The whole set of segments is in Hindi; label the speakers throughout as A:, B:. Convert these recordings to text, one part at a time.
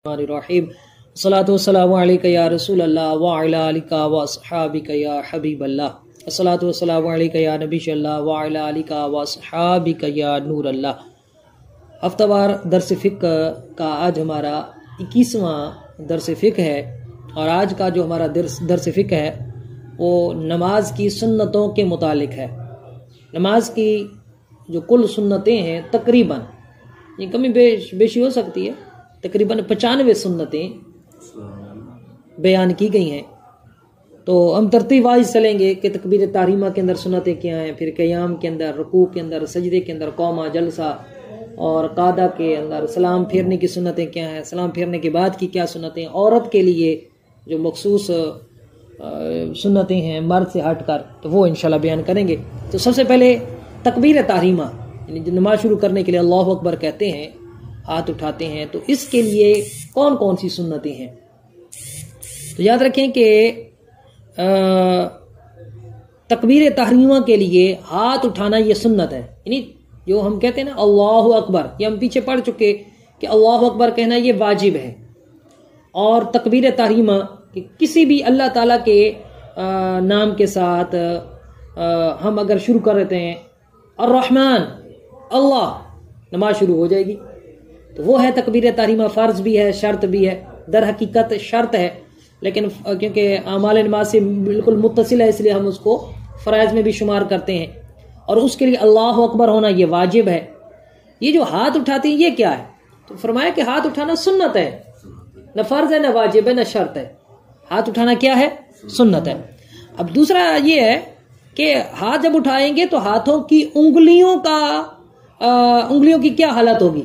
A: रहीम अस्सलातु वस्सलामु अलैका या रसूल अल्लाह व अला आलिका व अस्हाबिका या हबीब अल्लाह अस्सलातु वस्सलामु अलैका या नबी अल्लाह व अला आलिका व अस्हाबिका या नूर अल्लाह। हफ्तावार दर्स फ़िक़्ह का आज हमारा 21वां दर्स फ़िक़्ह है और आज का जो हमारा दर्स फ़िक़्ह है वो नमाज की सुन्नतों के मुतालिक है। नमाज की जो कुल सुन्नतें हैं तकरीबन, ये कमी बेशी हो सकती है, तकरीबन 95 सुन्नतें बयान की गई हैं। तो हम तरतीब वाइज चलेंगे कि तकबीर तारीमा के अंदर सुन्नतें क्या हैं, फिर क़याम के अंदर, रुकू के अंदर, सजदे के अंदर, कौमा जलसा और कादा के अंदर सलाम फेरने की सुन्नतें क्या हैं, सलाम फेरने के बाद की क्या सुन्नतें, औरत के लिए जो मखसूस सुन्नतें हैं मर्द से हटकर, तो वो इंशाल्लाह बयान करेंगे। तो सबसे पहले तकबीर तारीमा, यानी जो नमाज शुरू करने के लिए अल्लाहु अकबर कहते हैं, हाथ उठाते हैं, तो इसके लिए कौन कौन सी सुन्नतें हैं। तो याद रखें कि तकबीर तहरीमा के लिए हाथ उठाना ये सुन्नत है। यानी जो हम कहते हैं ना अल्लाहु अकबर, ये हम पीछे पढ़ चुके कि अल्लाहु अकबर कहना ये वाजिब है। और तकबीर तहरीमा कि किसी भी अल्लाह ताला के नाम के साथ हम अगर शुरू कर देते हैं अर्रहमान अल्लाह, नमाज शुरू हो जाएगी। तो वो है तकबीर तहरीमा, फ़र्ज भी है, शर्त भी है। दर हकीकत शर्त है, लेकिन क्योंकि आमाल नमाज से बिल्कुल मुत्तसिल है इसलिए हम उसको फ़राइज़ में भी शुमार करते हैं। और उसके लिए अल्लाहु अकबर होना ये वाजिब है। ये जो हाथ उठाते हैं ये क्या है, तो फरमाया कि हाथ उठाना सुन्नत है, न फ़र्ज है, न वाजिब है, न शर्त है। हाथ उठाना क्या है, सुन्नत है। अब दूसरा ये है कि हाथ जब उठाएंगे तो हाथों की उंगलियों की क्या हालत होगी।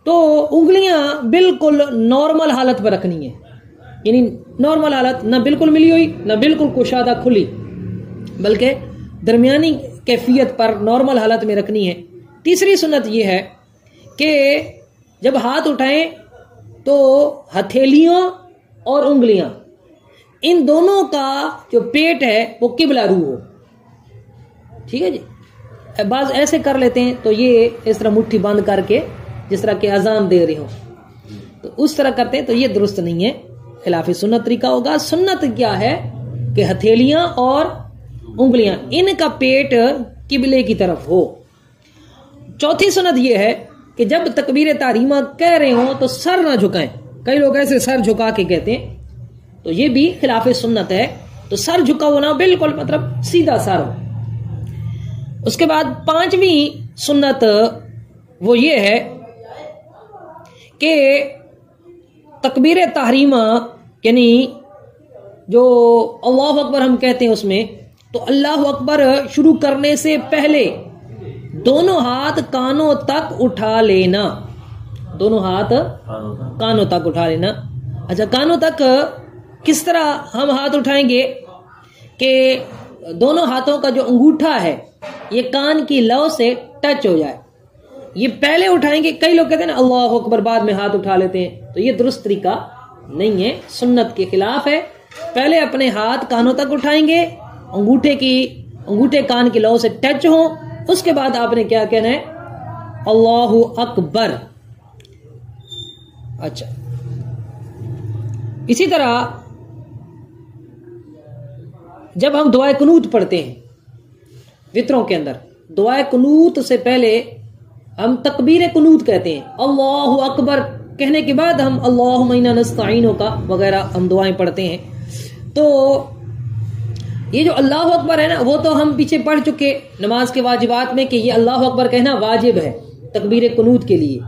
A: तो उंगलियां बिल्कुल नॉर्मल हालत पर रखनी है, यानी नॉर्मल हालत, ना बिल्कुल मिली हुई ना बिल्कुल कुशादा खुली, बल्कि दरमियानी कैफियत पर नॉर्मल हालत में रखनी है। तीसरी सुन्नत यह है कि जब हाथ उठाएं तो हथेलियों और उंगलियां, इन दोनों का जो पेट है वो किबला रू हो। ठीक है जी। बाज ऐसे कर लेते हैं तो ये इस तरह मुट्ठी बंद करके जिस तरह के अजान दे रहे हो, तो उस तरह करते हैं, तो ये दुरुस्त नहीं है, खिलाफ सुन्नत तरीका होगा। सुन्नत क्या है कि हथेलियां और उंगलियां, इनका पेट किबले की तरफ हो। चौथी सुन्नत ये है कि जब तकबीर तारीमा कह रहे हो तो सर ना झुकाएं। कई लोग ऐसे सर झुका के कहते हैं, तो ये भी खिलाफ सुन्नत है। तो सर झुका होना बिल्कुल मतलब सीधा सर हो। उसके बाद पांचवी सुन्नत वो ये है कि तकबीर तहरीमा यानी जो अल्लाहु अकबर हम कहते हैं उसमें, तो अल्लाहु अकबर शुरू करने से पहले दोनों हाथ कानों तक उठा लेना, दोनों हाथ कानों तक उठा लेना। अच्छा, कानों तक किस तरह हम हाथ उठाएंगे कि दोनों हाथों का जो अंगूठा है ये कान की लौ से टच हो जाए, ये पहले उठाएंगे। कई लोग कहते हैं ना अल्लाहु अकबर बाद में हाथ उठा लेते हैं, तो ये दुरुस्त तरीका नहीं है, सुन्नत के खिलाफ है। पहले अपने हाथ कानों तक उठाएंगे, अंगूठे कान की लौ से टच हो, उसके बाद आपने क्या कहना है, अल्लाहु अकबर। अच्छा, इसी तरह जब हम दुआए कुनूत पढ़ते हैं वित्रों के अंदर, दुआए कुनूत से पहले हम तकबीर कुनूत कहते हैं। अल्लाहु अकबर कहने के बाद हम अल्लाहुम्मा इन्ना नस्तईनु का वगैरह हम दुआएं पढ़ते हैं। तो ये जो अल्लाहु अकबर है ना, वो तो हम पीछे पढ़ चुके नमाज के वाजिबात में कि ये अल्लाहु अकबर कहना वाजिब है तकबीर कुनूत के लिए।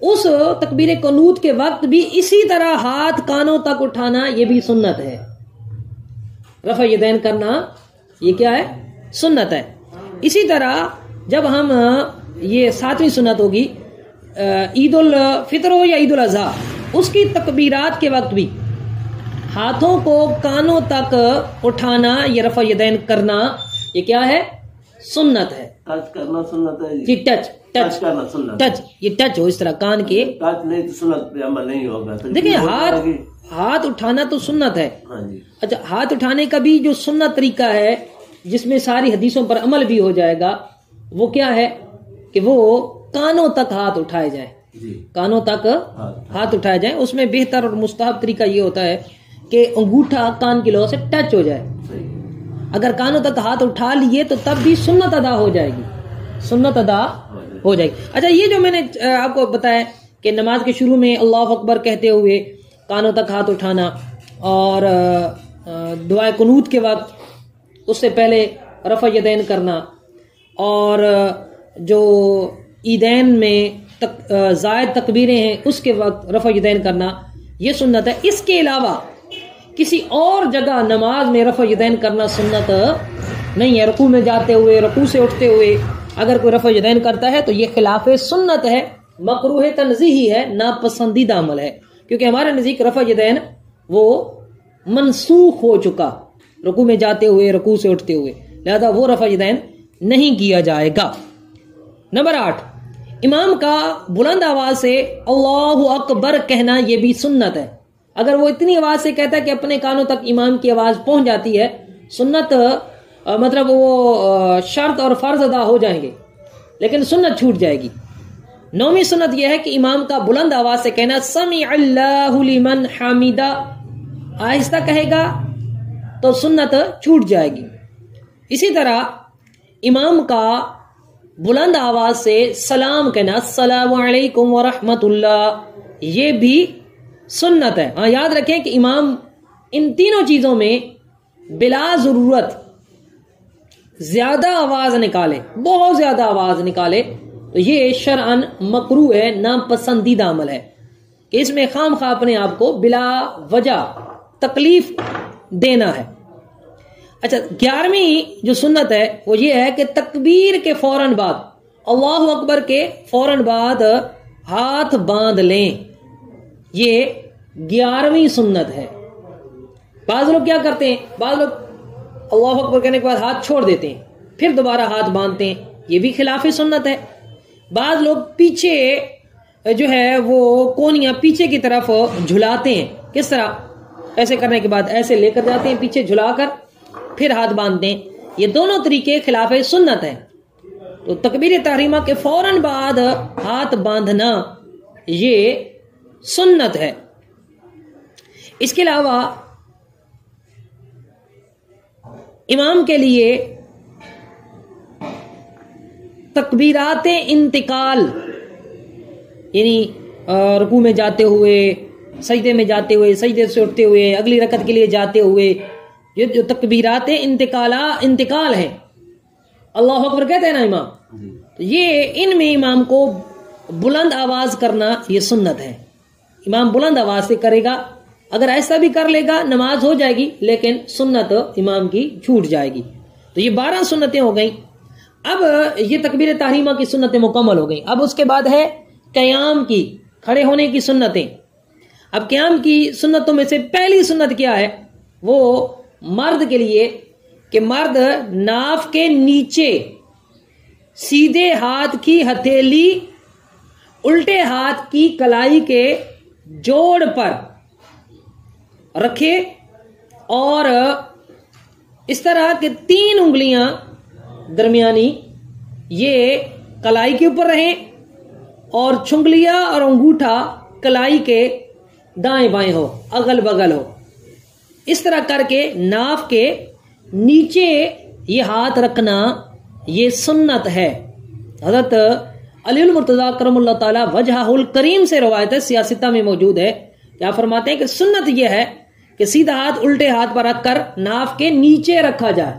A: उस तकबीर कुनूत के वक्त भी इसी तरह हाथ कानों तक उठाना ये भी सुन्नत है। रफ़ा यदैन करना ये क्या है, सुन्नत है। इसी तरह जब हम ये सातवीं सुन्नत होगी ईद उल फितर हो या ईद उल अज़हा, उसकी तकबीरात के वक्त भी हाथों को कानों तक उठाना, ये रफ़ा यदैन करना, ये क्या है, सुन्नत है।
B: टच करना सुन्नत है
A: जी, टच
B: करना सुन्नत,
A: टच, ये टच हो इस तरह कान के,
B: टच नहीं तो सुन्नत पे अमल नहीं होगा।
A: देखिए हाथ उठाना तो सुन्नत है।
B: हाँ जी।
A: अच्छा, हाथ उठाने का भी जो सुन्नत तरीका है जिसमें सारी हदीसों पर अमल भी हो जाएगा, वो क्या है कि वो कानों तक हाथ उठाए जाए।
B: जी।
A: कानों तक हाथ उठाए जाए। उसमें बेहतर और मुस्तहब तरीका ये होता है कि अंगूठा कान की लौ से टच हो जाए।
B: सही।
A: अगर कानों तक हाथ उठा लिए तो तब भी सुन्नत अदा हो जाएगी, सुन्नत अदा हो जाएगी। अच्छा, ये जो मैंने आपको बताया कि नमाज के शुरू में अल्लाह अकबर कहते हुए कानों तक हाथ उठाना, और दुआ कुनूत के वक्त उससे पहले रफ़ा यदैन करना, और जो ईदैन में ज़ायद तकबीरें हैं उसके वक्त रफ़ा यदैन करना, ये सुन्नत है। इसके अलावा किसी और जगह नमाज में रफ़ा यदैन करना सुन्नत नहीं है। रुकू में जाते हुए, रुकू से उठते हुए अगर कोई रफ़ा यदैन करता है तो ये खिलाफ सुन्नत है, मकरूह तंज़ीही है, नापसंदीदा अमल है। क्योंकि हमारे नज़दीक रफ़ा यदैन वो मनसूख हो चुका, रुकू में जाते हुए, रुकू से उठते हुए, लिहाजा वो रफ़ा यदैन नहीं किया जाएगा। नंबर 8, इमाम का बुलंद आवाज से अल्लाहु अकबर कहना ये भी सुन्नत है। अगर वो इतनी आवाज से कहता है कि अपने कानों तक इमाम की आवाज पहुंच जाती है, सुन्नत मतलब वो शर्त और फर्ज अदा हो जाएंगे, लेकिन सुन्नत छूट जाएगी। 9वीं सुन्नत यह है कि इमाम का बुलंद आवाज से कहना समी अल्लाहु लिमन हामिदा, आहिस्ता कहेगा तो सुन्नत छूट जाएगी। इसी तरह इमाम का बुलंद आवाज से सलाम कहना अस्सलामु अलैकुम व रहमतुल्लाह, ये भी सुन्नत है। हाँ, याद रखें कि इमाम इन तीनों चीजों में बिला जरूरत ज्यादा आवाज निकाले, बहुत ज्यादा आवाज निकाले तो ये शरअन मकरू है, नापसंदीदा अमल है कि इसमें खाम खा अपने आप को बिला वजह तकलीफ देना है। अच्छा, 11वीं जो सुन्नत है वो ये है कि तकबीर के फौरन बाद, अल्लाहु अकबर के फौरन बाद हाथ बांध लें। ये 11वीं सुन्नत है। बाज लोग क्या करते हैं, बाज लोग अल्लाहु अकबर कहने के बाद हाथ छोड़ देते हैं, फिर दोबारा हाथ बांधते हैं, ये भी खिलाफ सुन्नत है। बाज लोग पीछे जो है वो कोनियां पीछे की तरफ झुलाते हैं। किस तरह, ऐसे करने के बाद ऐसे लेकर जाते हैं पीछे झुलाकर, फिर हाथ बांधते हैं। ये दोनों तरीके खिलाफ सुन्नत हैं। तो तकबीर तहरीमा के फौरन बाद हाथ बांधना ये सुन्नत है। इसके अलावा इमाम के लिए तकबीरात इंतिकाल, यानी रुकू में जाते हुए, सजदे में जाते हुए, सजदे से उठते हुए, अगली रकत के लिए जाते हुए, ये जो तकबीरात इंतिकाल है, अल्लाहु अकबर कहते हैं ना इमाम, तो ये इनमें इमाम को बुलंद आवाज करना ये सुन्नत है। इमाम बुलंद आवाज से करेगा, अगर ऐसा भी कर लेगा नमाज हो जाएगी, लेकिन सुन्नत इमाम की छूट जाएगी। तो ये 12 सुन्नतें हो गई। अब ये तकबीर तहरीमा की सुन्नतें मुकम्मल हो गई। अब उसके बाद है क़याम की, खड़े होने की सुन्नतें। अब क़याम की सुन्नतों में से पहली सुन्नत क्या है, वो मर्द के लिए कि मर्द नाफ के नीचे सीधे हाथ की हथेली उल्टे हाथ की कलाई के जोड़ पर रखे और इस तरह के 3 उंगलियां दरमियानी ये कलाई के ऊपर रहें और छुंगलियां और अंगूठा कलाई के दाएं बाएं हो, अगल बगल हो। इस तरह करके नाफ के नीचे ये हाथ रखना ये सुन्नत है। हज़रत अली मुर्तज़ा करमुल्लाह ताला वजहुल करीम से रवायत है, सियासता में मौजूद है। क्या फरमाते हैं कि सुन्नत यह है कि सीधा हाथ उल्टे हाथ पर रखकर नाफ के नीचे रखा जाए,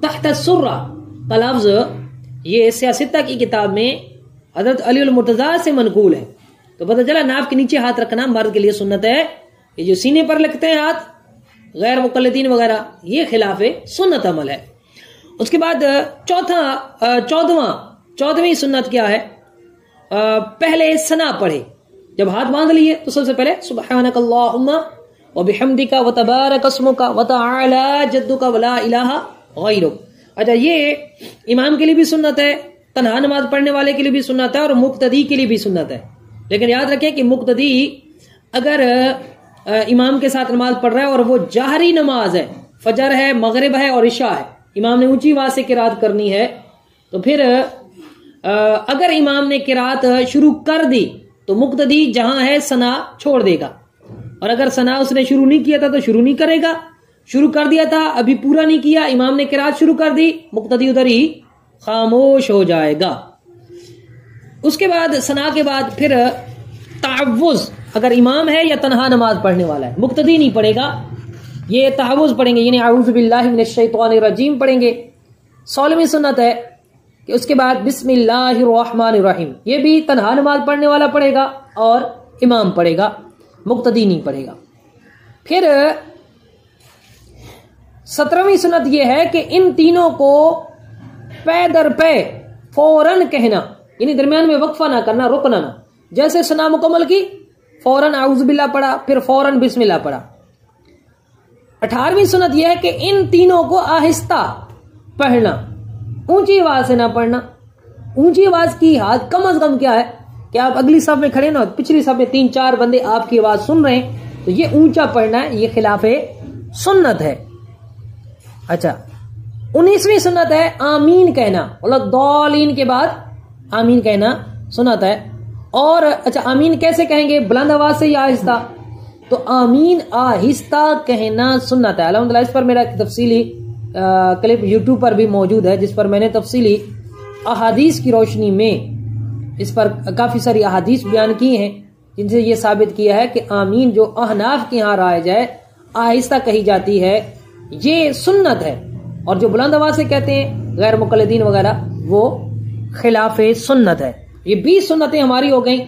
A: तहत सुर्रा का लफ्ज ये सियासता की किताब में हज़रत अली मुर्तज़ा से मनकूल है। तो पता चला नाफ के नीचे हाथ रखना मर्द के लिए सुन्नत है। ये जो सीने पर रखते हैं हाथ गैर मुकल्लिदीन वगैरह, ये खिलाफ सुन्नत अमल है। उसके बाद 14वीं सुन्नत क्या है, पहले सना पढ़े। जब हाथ बांध लिए तो सबसे पहले सुब्हानक अल्लाहुम्मा व बिहम्दिका व तबारक अस्मुका व तआला जद्दुका व ला इलाहा गैरुक। अच्छा, ये इमाम के लिए भी सुन्नत है, तन्हा नमाज पढ़ने वाले के लिए भी सुन्नत है और मुक्तदी के लिए भी सुन्नत है। लेकिन याद रखें कि मुक्तदी अगर इमाम के साथ नमाज पढ़ रहा है और वो जाहरी नमाज है, फजर है, मगरिब है और इशा है, इमाम ने ऊंची आवाज से किरात करनी है, तो फिर अगर इमाम ने किरात शुरू कर दी तो मुक्तदी जहां है सना छोड़ देगा, और अगर सना उसने शुरू नहीं किया था तो शुरू नहीं करेगा, शुरू कर दिया था अभी पूरा नहीं किया, इमाम ने किरात शुरू कर दी, मुक्तदी उधर ही खामोश हो जाएगा। उसके बाद सना के बाद फिर तावुज़, अगर इमाम है या तन्हा नमाज पढ़ने वाला है, मुक्तदी नहीं पढ़ेगा, ये तावुज़ पढ़ेंगे, यानी औज़ु बिल्लाहि मिनश शैतानिर रजीम पढ़ेंगे। 16वीं सुन्नत है कि उसके बाद बिस्मिल्लाहिर रहमानिर रहीम, ये भी तन्हा नमाज पढ़ने वाला पढ़ेगा और इमाम पढ़ेगा, मुक्तदी नहीं पढ़ेगा। फिर 17वीं सुन्नत ये है कि इन तीनों को पै दर पै फौरन कहना, यानी दरमियान में वक्फा ना करना, रुकना ना। जैसे सना मुकम्मल की फौरन औज़ु बिल्लाह पढ़ा, फिर फौरन बिस्मिल्लाह पढ़ा। 18वीं सुन्नत यह है कि इन तीनों को आहिस्ता पढ़ना, ऊंची आवाज से ना पढ़ना। ऊंची आवाज की हाथ कम अज कम क्या है कि आप अगली सब में खड़े ना, पिछली सब में 3-4 बंदे आपकी आवाज सुन रहे हैं, तो ये ऊंचा पढ़ना है, ये खिलाफे सुन्नत है। अच्छा, 19वीं सुन्नत है आमीन कहना, मतलब दौलीन के बाद आमीन कहना सुन्नत है। और अच्छा, आमीन कैसे कहेंगे, बुलंद आवाज से या आहिस्ता? तो आमीन आहिस्ता कहना सुन्नत है। अल्हम्दुलिल्लाह इस पर मेरा तफसीली क्लिप यूट्यूब पर भी मौजूद है, जिस पर मैंने तफसीली अहादीस की रोशनी में इस पर काफी सारी अहादीस बयान की हैं, जिनसे ये साबित किया है कि आमीन जो अहनाफ के यहाँ राय जाए आहिस्ता कही जाती है, ये सुन्नत है। और जो बुलंद आवाज से कहते हैं गैर मुकल्लिदीन वगैरह, वो खिलाफे सुन्नत है। ये 20 सुन्नतें हमारी हो गई।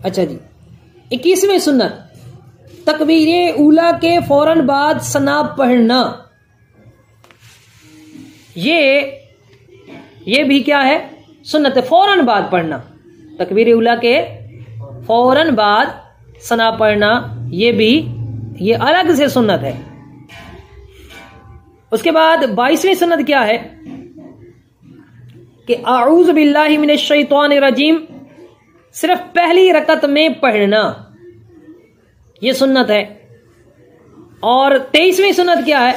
A: अच्छा जी, 21वीं सुन्नत तकबीर ऊला के फौरन बाद सना पढ़ना। ये भी क्या है, सुन्नत है, फौरन बाद पढ़ना। तकबीर ऊला के फौरन बाद सना पढ़ना, ये अलग से सुन्नत है। उसके बाद 22वीं सुन्नत क्या है कि आऊज़ु बिल्लाहि मिनश शैतानिर रजीम सिर्फ पहली रकत में पढ़ना, ये सुन्नत है। और 23वीं सुन्नत क्या है,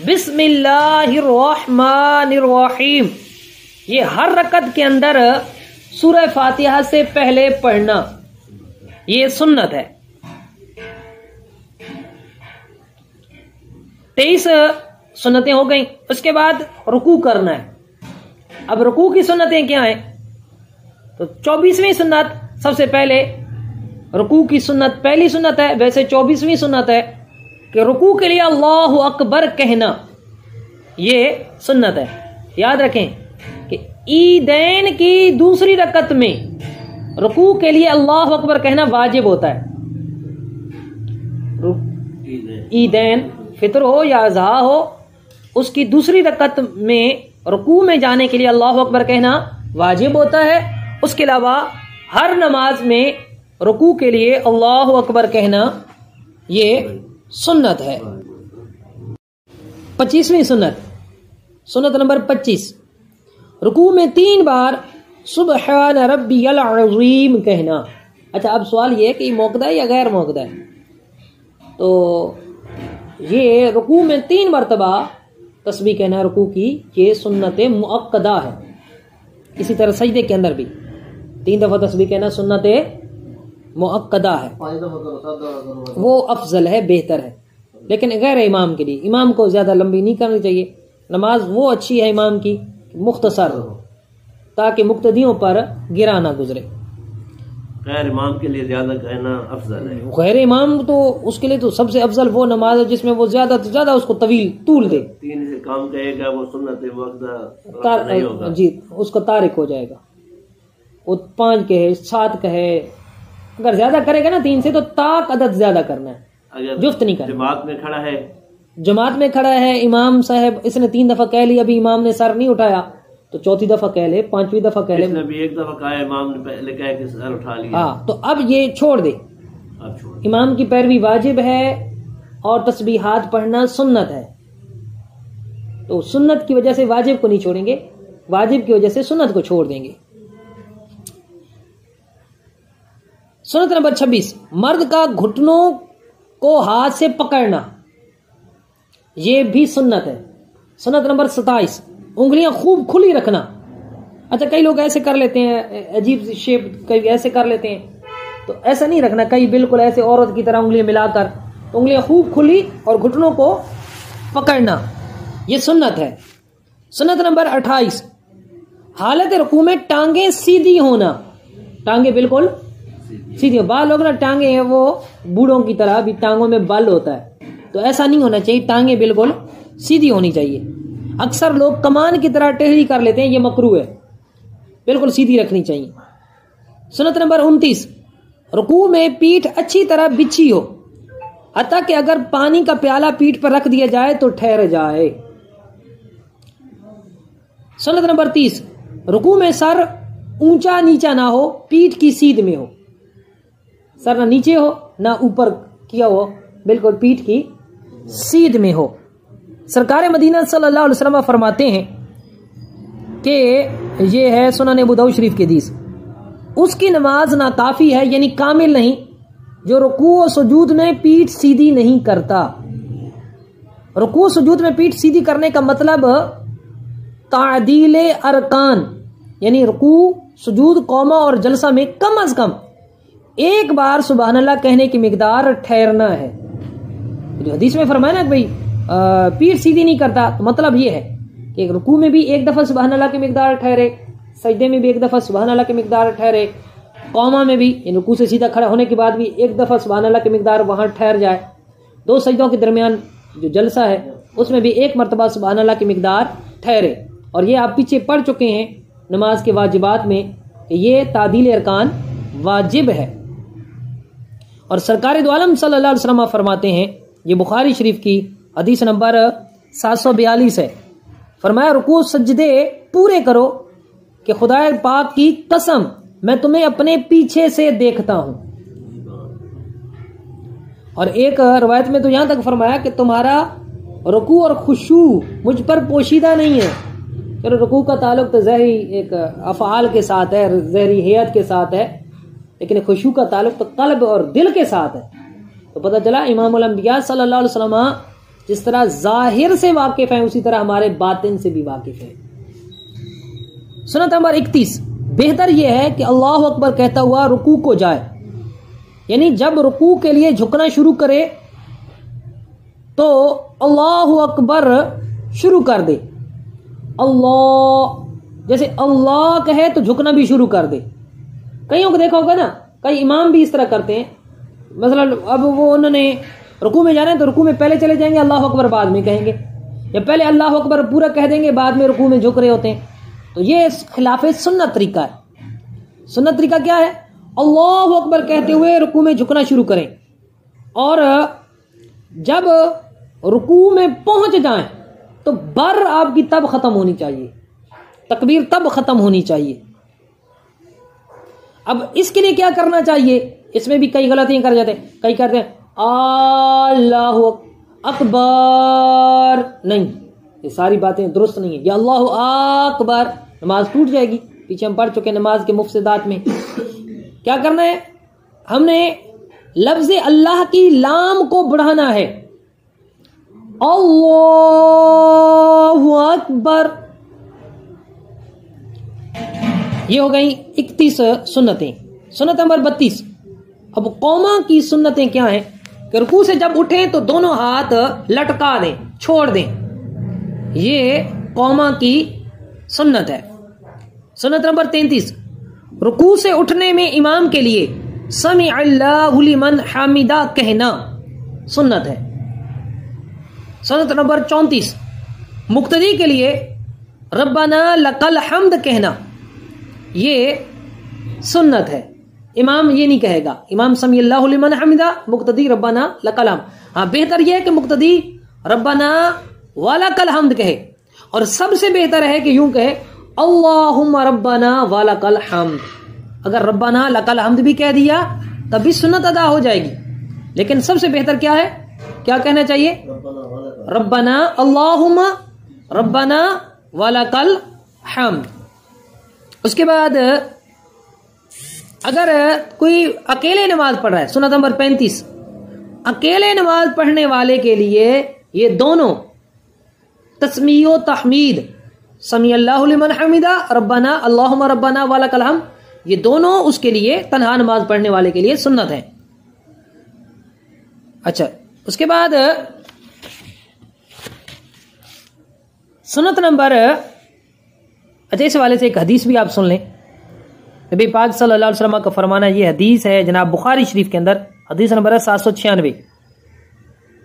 A: बिस्मिल्लाहिर रहमानिर रहीम, ये हर रकत के अंदर सूरह फातिहा से पहले पढ़ना, ये सुन्नत है। 23 सुन्नतें हो गई। उसके बाद रुकू करना है। अब रुकू की सुन्नतें क्या हैं, तो 24वीं सुन्नत सबसे पहले रुकू की सुन्नत पहली सुन्नत है। वैसे 24वीं सुन्नत है कि रुकू के लिए अल्लाहु अकबर कहना, ये सुन्नत है। याद रखें कि ईदैन की दूसरी रकत में रुकू के लिए अल्लाहु अकबर कहना वाजिब होता है। ईदैन फितर हो या अज़हा हो, उसकी दूसरी रकत में रुकू में जाने के लिए अल्लाहु अकबर कहना वाजिब होता है। उसके अलावा हर नमाज में रुकू के लिए अल्लाहु अकबर कहना ये सुन्नत है। 25वीं सुन्नत, सुन्नत नंबर 25, रुकू में 3 बार सुबहान रब्बियल अज़ीम कहना। अच्छा, अब सवाल ये है कि मौक़दा है या गैर मौक़दा है? तो ये रुकू में 3 मरतबा तस्बीह कहना रुकू की, ये सुन्नत मुअक्कदा है। इसी तरह सजदे के अंदर भी 3 दफा तस्बीह कहना सुन्नत मुअक्कदा है, वो अफजल है, बेहतर है। लेकिन गैर इमाम के लिए, इमाम को ज्यादा लंबी नहीं करनी चाहिए। नमाज वो अच्छी है इमाम की मुख्तसर हो, ताकि मुक्तदियों पर गिरा ना गुजरे।
B: गैर इमाम के लिए ज्यादा कहना अफजल है।
A: गैर इमाम तो उसके लिए तो सबसे अफजल वो नमाज है जिसमें वो ज्यादा से ज्यादा उसको तूल दे।
B: 3 से काम कहेगा वो सुन्नत मुअक्कदा नहीं होगा
A: जी, उसका तारिक हो जाएगा। वो 5 कहे 7 कहे, अगर ज्यादा करेगा ना 3 से, तो ताक अदद ज्यादा करना है,
B: अगर
A: जुफ्त नहीं करना।
B: जमात में खड़ा है,
A: जमात में खड़ा है, इमाम साहब इसने 3 दफा कह लिया, अभी इमाम ने सर नहीं उठाया, तो 4थी दफा कह ले, 5वीं दफा कह ले।
B: इसने भी 1 दफा कहा, इमाम ने पहले कह के सर उठा लिया।
A: हाँ, तो अब ये छोड़ दे,
B: अब छोड़।
A: इमाम की पैरवी वाजिब है और तस्बीहात पढ़ना सुन्नत है। तो सुन्नत की वजह से वाजिब को नहीं छोड़ेंगे, वाजिब की वजह से सुन्नत को छोड़ देंगे। सुन्नत नंबर 26, मर्द का घुटनों को हाथ से पकड़ना, ये भी सुन्नत है। सुन्नत नंबर 27, उंगलियां खूब खुली रखना, अच्छा, कई लोग ऐसे कर लेते हैं, अजीब सी शेप, कई ऐसे कर लेते हैं, तो ऐसा नहीं रखना। कई बिल्कुल ऐसे औरत की तरह उंगलियां मिलाकर, तो उंगलियां खूब खुली और घुटनों को पकड़ना, ये सुन्नत है। सुन्नत नंबर 28, हालत रुकू में टांगे सीधी होना। टांगे बिल्कुल सीधी हो। बाल लोग ना टांगे हैं वो बूढ़ों की तरह, भी टांगों में बल होता है, तो ऐसा नहीं होना चाहिए। टांगे बिल्कुल सीधी होनी चाहिए। अक्सर लोग कमान की तरह टेढ़ी कर लेते हैं, ये मकरूह है, बिल्कुल सीधी रखनी चाहिए। सुन्नत नंबर 29, रुकू में पीठ अच्छी तरह बिछी हो, हत्ता कि अगर पानी का प्याला पीठ पर रख दिया जाए तो ठहर जाए। सुन्नत नंबर 30, रुकू में सर ऊंचा नीचा ना हो, पीठ की सीध में हो। सर ना नीचे हो ना ऊपर किया हो, बिल्कुल पीठ की सीध में हो। सरकार मदीना सल्लल्लाहु अलैहि वसल्लम फरमाते हैं कि ये है सुनन अबू दाऊद शरीफ की हदीस, उसकी नमाज ना काफी है, यानी कामिल नहीं, जो रुकू और सुजूद में पीठ सीधी नहीं करता। रुकू सुजूद में पीठ सीधी करने का मतलब तादीले अरकान, यानी रुकू सुजूद कौमा और जलसा में कम अज कम एक बार सुबहान अल्लाह कहने की मिकदार ठहरना है। जो हदीस में फरमाया ना कि भाई पीठ सीधी नहीं करता, तो मतलब ये है कि रुकू में भी एक दफा सुबहान अल्लाह की मिकदार ठहरे, सजदे में भी एक दफा सुबहान अल्लाह की मिकदार ठहरे, कौमा में भी रुकू से सीधा खड़ा होने के बाद भी एक दफा सुबहान अल्लाह की मिकदार वहां ठहर जाए। दो सजदों के दरमियान जो जलसा है उसमें भी एक मरतबा सुबहान अल्लाह की मिकदार ठहरे। और ये आप पीछे पढ़ चुके हैं नमाज के वाजिबात में, ये तादील अरकान वाजिब है। और सरकार दो आलम सल्लल्लाहु अलैहि वसल्लम फरमाते हैं, ये बुखारी शरीफ की हदीस नंबर 742 है, फरमाया रुकू सजदे पूरे करो कि खुदा पाक की कसम मैं तुम्हें अपने पीछे से देखता हूं। और एक रवायत में तो यहां तक फरमाया कि तुम्हारा रुकू और खुशू मुझ पर पोशीदा नहीं है। चलो रुकू का ताल्लुक तो ज़हरी एक अफ़आल के साथ है, ज़हरी हियत के साथ है, लेकिन खुशू का ताल्लुक तो कल्ब और दिल के साथ है। तो पता चला इमामुल अंबिया सल्लल्लाहु अलैहि वसल्लम जिस तरह जाहिर से वाकिफ है, उसी तरह हमारे बातिन से भी वाकिफ है। सुन्नत नंबर 31, बेहतर यह है कि अल्लाह अकबर कहता हुआ रुकू को जाए, यानी जब रुकू के लिए झुकना शुरू करे तो अल्लाह अकबर शुरू कर दे। अल्लाह जैसे अल्लाह कहे तो झुकना भी शुरू कर दे। कईयों को देखा होगा ना, कई इमाम भी इस तरह करते हैं, मतलब अब वो उन्होंने रुकू में जाना है तो रुकू में पहले चले जाएंगे, अल्लाह अकबर बाद में कहेंगे, या पहले अल्लाह अकबर पूरा कह देंगे, बाद में रुकू में झुक रहे होते हैं। तो ये खिलाफ सुन्नत तरीका है। सुन्नत तरीका क्या है? अल्लाह अकबर कहते हुए रुकू में झुकना शुरू करें, और जब रुकू में पहुंच जाएं तो बर आपकी तब खत्म होनी चाहिए, तकबीर तब खत्म होनी चाहिए। अब इसके लिए क्या करना चाहिए? इसमें भी कई गलतियां कर जाते हैं। कई कहते हैं अल्लाहु अकबर, नहीं, ये सारी बातें दुरुस्त नहीं है। ये अल्लाहु अकबर, नमाज टूट जाएगी। पीछे हम पढ़ चुके नमाज के मुफ्सदात में। क्या करना है? हमने लफ्ज अल्लाह की लाम को बढ़ाना है, अल्लाहु अकबर। ये हो गई 31 सुन्नतें। सुन्नत नंबर 32, अब कौमा की सुन्नतें क्या हैं कि रुकू से जब उठें तो दोनों हाथ लटका दें, छोड़ दें। ये कौमा की सुन्नत है। सुन्नत नंबर 33, रुकू से उठने में इमाम के लिए समी अल्लाहु लिमन हामिदा कहना सुन्नत है। सुन्नत नंबर 34, मुक्तदी के लिए रब्बाना लकल हम्द कहना, ये सुन्नत है। इमाम ये नहीं कहेगा, इमाम समी अल्लाहु लिमन हमिदा, मुक्तदी रब्बाना लकल हम्द। हाँ, बेहतर यह है कि मुक्तदी रब्बाना वलकल हम्द कहे, और सबसे बेहतर है कि यूं कहे अल्लाहुम्मा रब्बाना वलकल हम्द। अगर रब्बाना लकल हम्द भी कह दिया तब भी सुन्नत अदा हो जाएगी, लेकिन सबसे बेहतर क्या है? क्या कहना चाहिए? रब्बाना अल्लाहुम्मा रब्बाना वलकल हम्द। उसके बाद अगर कोई अकेले नमाज पढ़ रहा है, सुन्नत नंबर 35, अकेले नमाज पढ़ने वाले के लिए ये दोनों तस्मीह तहमीद समी अल्लाहु लिमन हमिदा, रब्बना अल्लाहुम्मा रब्बना वलकल हम्द, ये दोनों उसके लिए तन्हा नमाज पढ़ने वाले के लिए सुन्नत है। अच्छा, उसके बाद सुन्नत नंबर, अच्छा इस वाले से एक हदीस भी आप सुन लें। नबी पाक सल्लल्लाहु अलैहि वसल्लम का फरमाना, ये हदीस है जनाब बुखारी शरीफ के अंदर, हदीस नंबर है 796।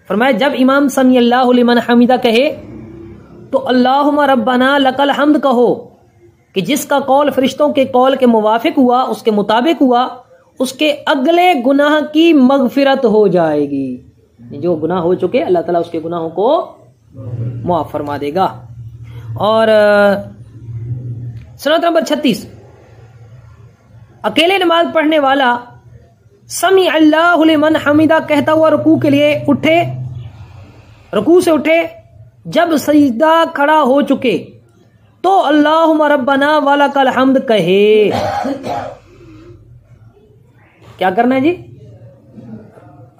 A: फरमाया, जब इमाम समी अल्लाहु लिमन हमिदा कहे तो अल्लाहुम्मा रब्बना लकल हम्द कहो, कि जिसका कौल फरिश्तों के कौल के मुवाफिक हुआ, उसके मुताबिक हुआ, उसके अगले गुनाह की मगफिरत हो जाएगी। जो गुनाह हो चुके अल्लाह ताला उसके गुनाहों को मुआफ फरमा देगा। और सुन्नत नंबर 36, अकेले नमाज पढ़ने वाला समी अल्लाहु लिमन हमिदा कहता हुआ रुकू के लिए उठे, रुकू से उठे, जब सजदा खड़ा हो चुके तो अल्लाहुम्मा रब्बना वलकल हम्द कहे। क्या करना है जी?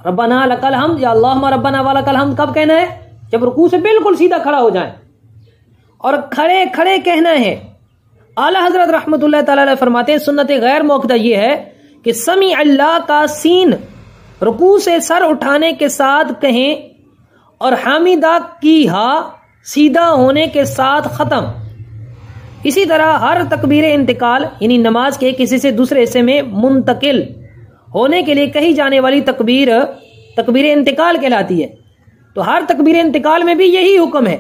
A: रब्बना लकल हम्द या अल्लाहुम्मा रब्बना वलकल हम्द कब कहना है? जब रुकू से बिल्कुल सीधा खड़ा हो जाए, और खड़े खड़े कहना है। आला हजरत रहमतुल्लाह ताला अलैह फरमाते हैं, सुन्नत गैर मौक़ूदा ये है कि समी अल्लाह का सीन रुकू से सर उठाने के साथ कहें, और हामिदा की हा सीधा होने के साथ खत्म। इसी तरह हर तकबीर इंतकाल यानी नमाज के किसी से दूसरे हिस्से में मुंतकिल होने के लिए कही जाने वाली तकबीर तकबीर इंतकाल कहलाती है। तो हर तकबीर इंतकाल में भी यही हुक्म है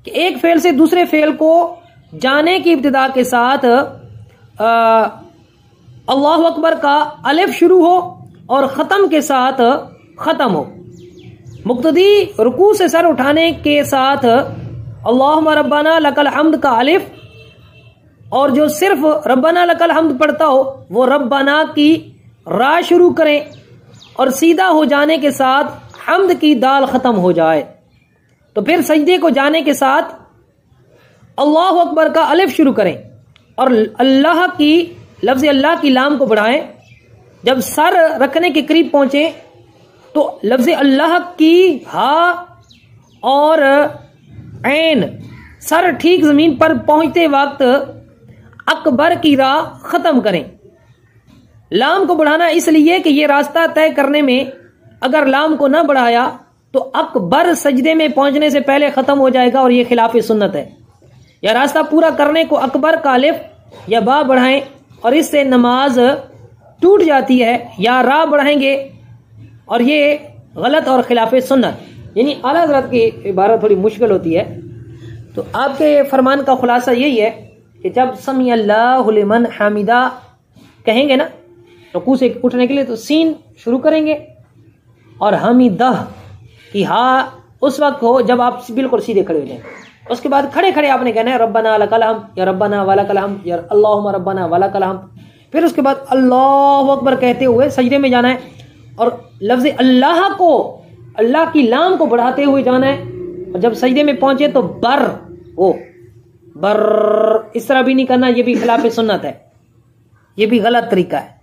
A: कि एक फेल से दूसरे फेल को जाने की इब्तिदा के साथ अल्लाहु अकबर का अलिफ शुरू हो और ख़त्म के साथ ख़त्म हो। मुक्तदी रुकू से सर उठाने के साथ अल्लाहुम्मा रब्बना लकल हम्द का अलिफ, और जो सिर्फ रब्बना लकल हम्द पढ़ता हो वो रब्बना की रा शुरू करें, और सीधा हो जाने के साथ हम्द की दाल ख़त्म हो जाए। तो फिर सजदे को जाने के साथ अल्लाहु अकबर का अलिफ शुरू करें, और अल्लाह की लफ्ज़ अल्लाह की लाम को बढ़ाएं। जब सर रखने के करीब पहुंचे तो लफ्ज़ अल्लाह की हा और ऐन सर ठीक जमीन पर पहुंचते वक्त अकबर की रा खत्म करें। लाम को बढ़ाना इसलिए कि यह रास्ता तय करने में अगर लाम को न बढ़ाया तो अकबर सजदे में पहुंचने से पहले खत्म हो जाएगा, और यह खिलाफ सुन्नत है। यह रास्ता पूरा करने को अकबर का अलिफ या बा बढ़ाएं, और इससे नमाज टूट जाती है, या रा बढ़ाएंगे और ये गलत और खिलाफ सुन्नत। यानी आला हज़रत की इबारत थोड़ी मुश्किल होती है। तो आपके फरमान का खुलासा यही है कि जब समी अल्लाहु लिमन हमिदा कहेंगे ना रुकू से उठने के लिए, तो सीन शुरू करेंगे, और हमिदा की हा उस वक्त हो जब आप बिल्कुल सीधे खड़े हो जाएं। उसके बाद खड़े खड़े आपने कहना है रब्बना लकल हम्द या रब्बना वलकल हम्द या अल्लाहुम्मा रब्बना वलकल हम्द। फिर उसके बाद अल्लाहु अकबर कहते हुए सजदे में जाना है, और लफ्ज़ अल्लाह को, अल्लाह की लाम को बढ़ाते हुए जाना है। और जब सजदे में पहुंचे तो बर हो, बर इस तरह भी नहीं करना, यह भी खिलाफ सुन्नत है, यह भी गलत तरीका है।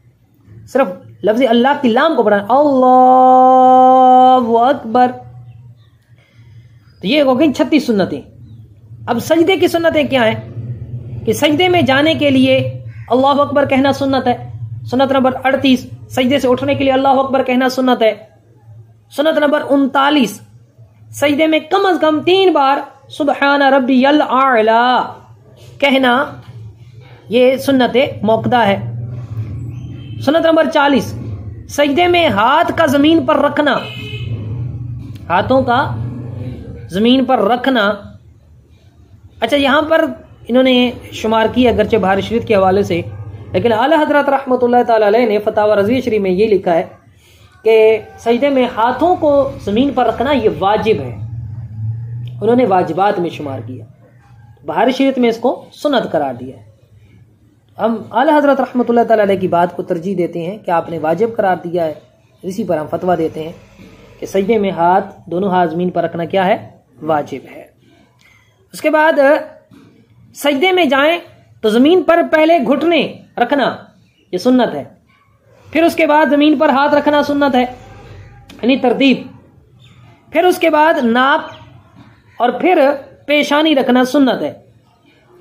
A: सिर्फ लफ्ज़ अल्लाह की लाम को बढ़ाना, अल्लाहु अकबर। तो ये हो गई 36 सुन्नतें। अब सजदे की सुन्नतें क्या हैं? कि सजदे में जाने के लिए अल्लाहु अकबर कहना सुन्नत है। सुन्नत नंबर 38, सजदे से उठने के लिए अल्लाहु अकबर कहना सुन्नत है। सुन्नत नंबर 39, सजदे में कम अज कम 3 बार सुबहान रब्बियल आला कहना, ये सुन्नत मौक़ूदा है। सुन्नत नंबर 40, सजदे में हाथ का जमीन पर रखना, हाथों का जमीन पर रखना। अच्छा, यहां पर इन्होंने शुमार किया अगरचे बुखारी शरीफ के हवाले से, लेकिन आला हजरत रहमतुल्लाह ताला अलैह ने फतावा रज़विया शरीफ में ये लिखा है कि सजदे में हाथों को जमीन पर रखना ये वाजिब है। उन्होंने वाजिबात में शुमार किया, बुखारी शरीफ में इसको सुन्नत करार दिया है। हम आला हजरत रहमतुल्लाह ताला अलैह की बात को तरजीह देते हैं कि आपने वाजिब करार दिया है, इसी पर हम फतवा देते हैं कि सजदे में हाथ, दोनों हाथ जमीन पर रखना क्या है? वाजिब है। उसके बाद सजदे में जाएं तो जमीन पर पहले घुटने रखना, ये सुन्नत है। फिर उसके बाद जमीन पर हाथ रखना सुन्नत है, यानी तरतीब। फिर उसके बाद नाक और फिर पेशानी रखना सुन्नत है।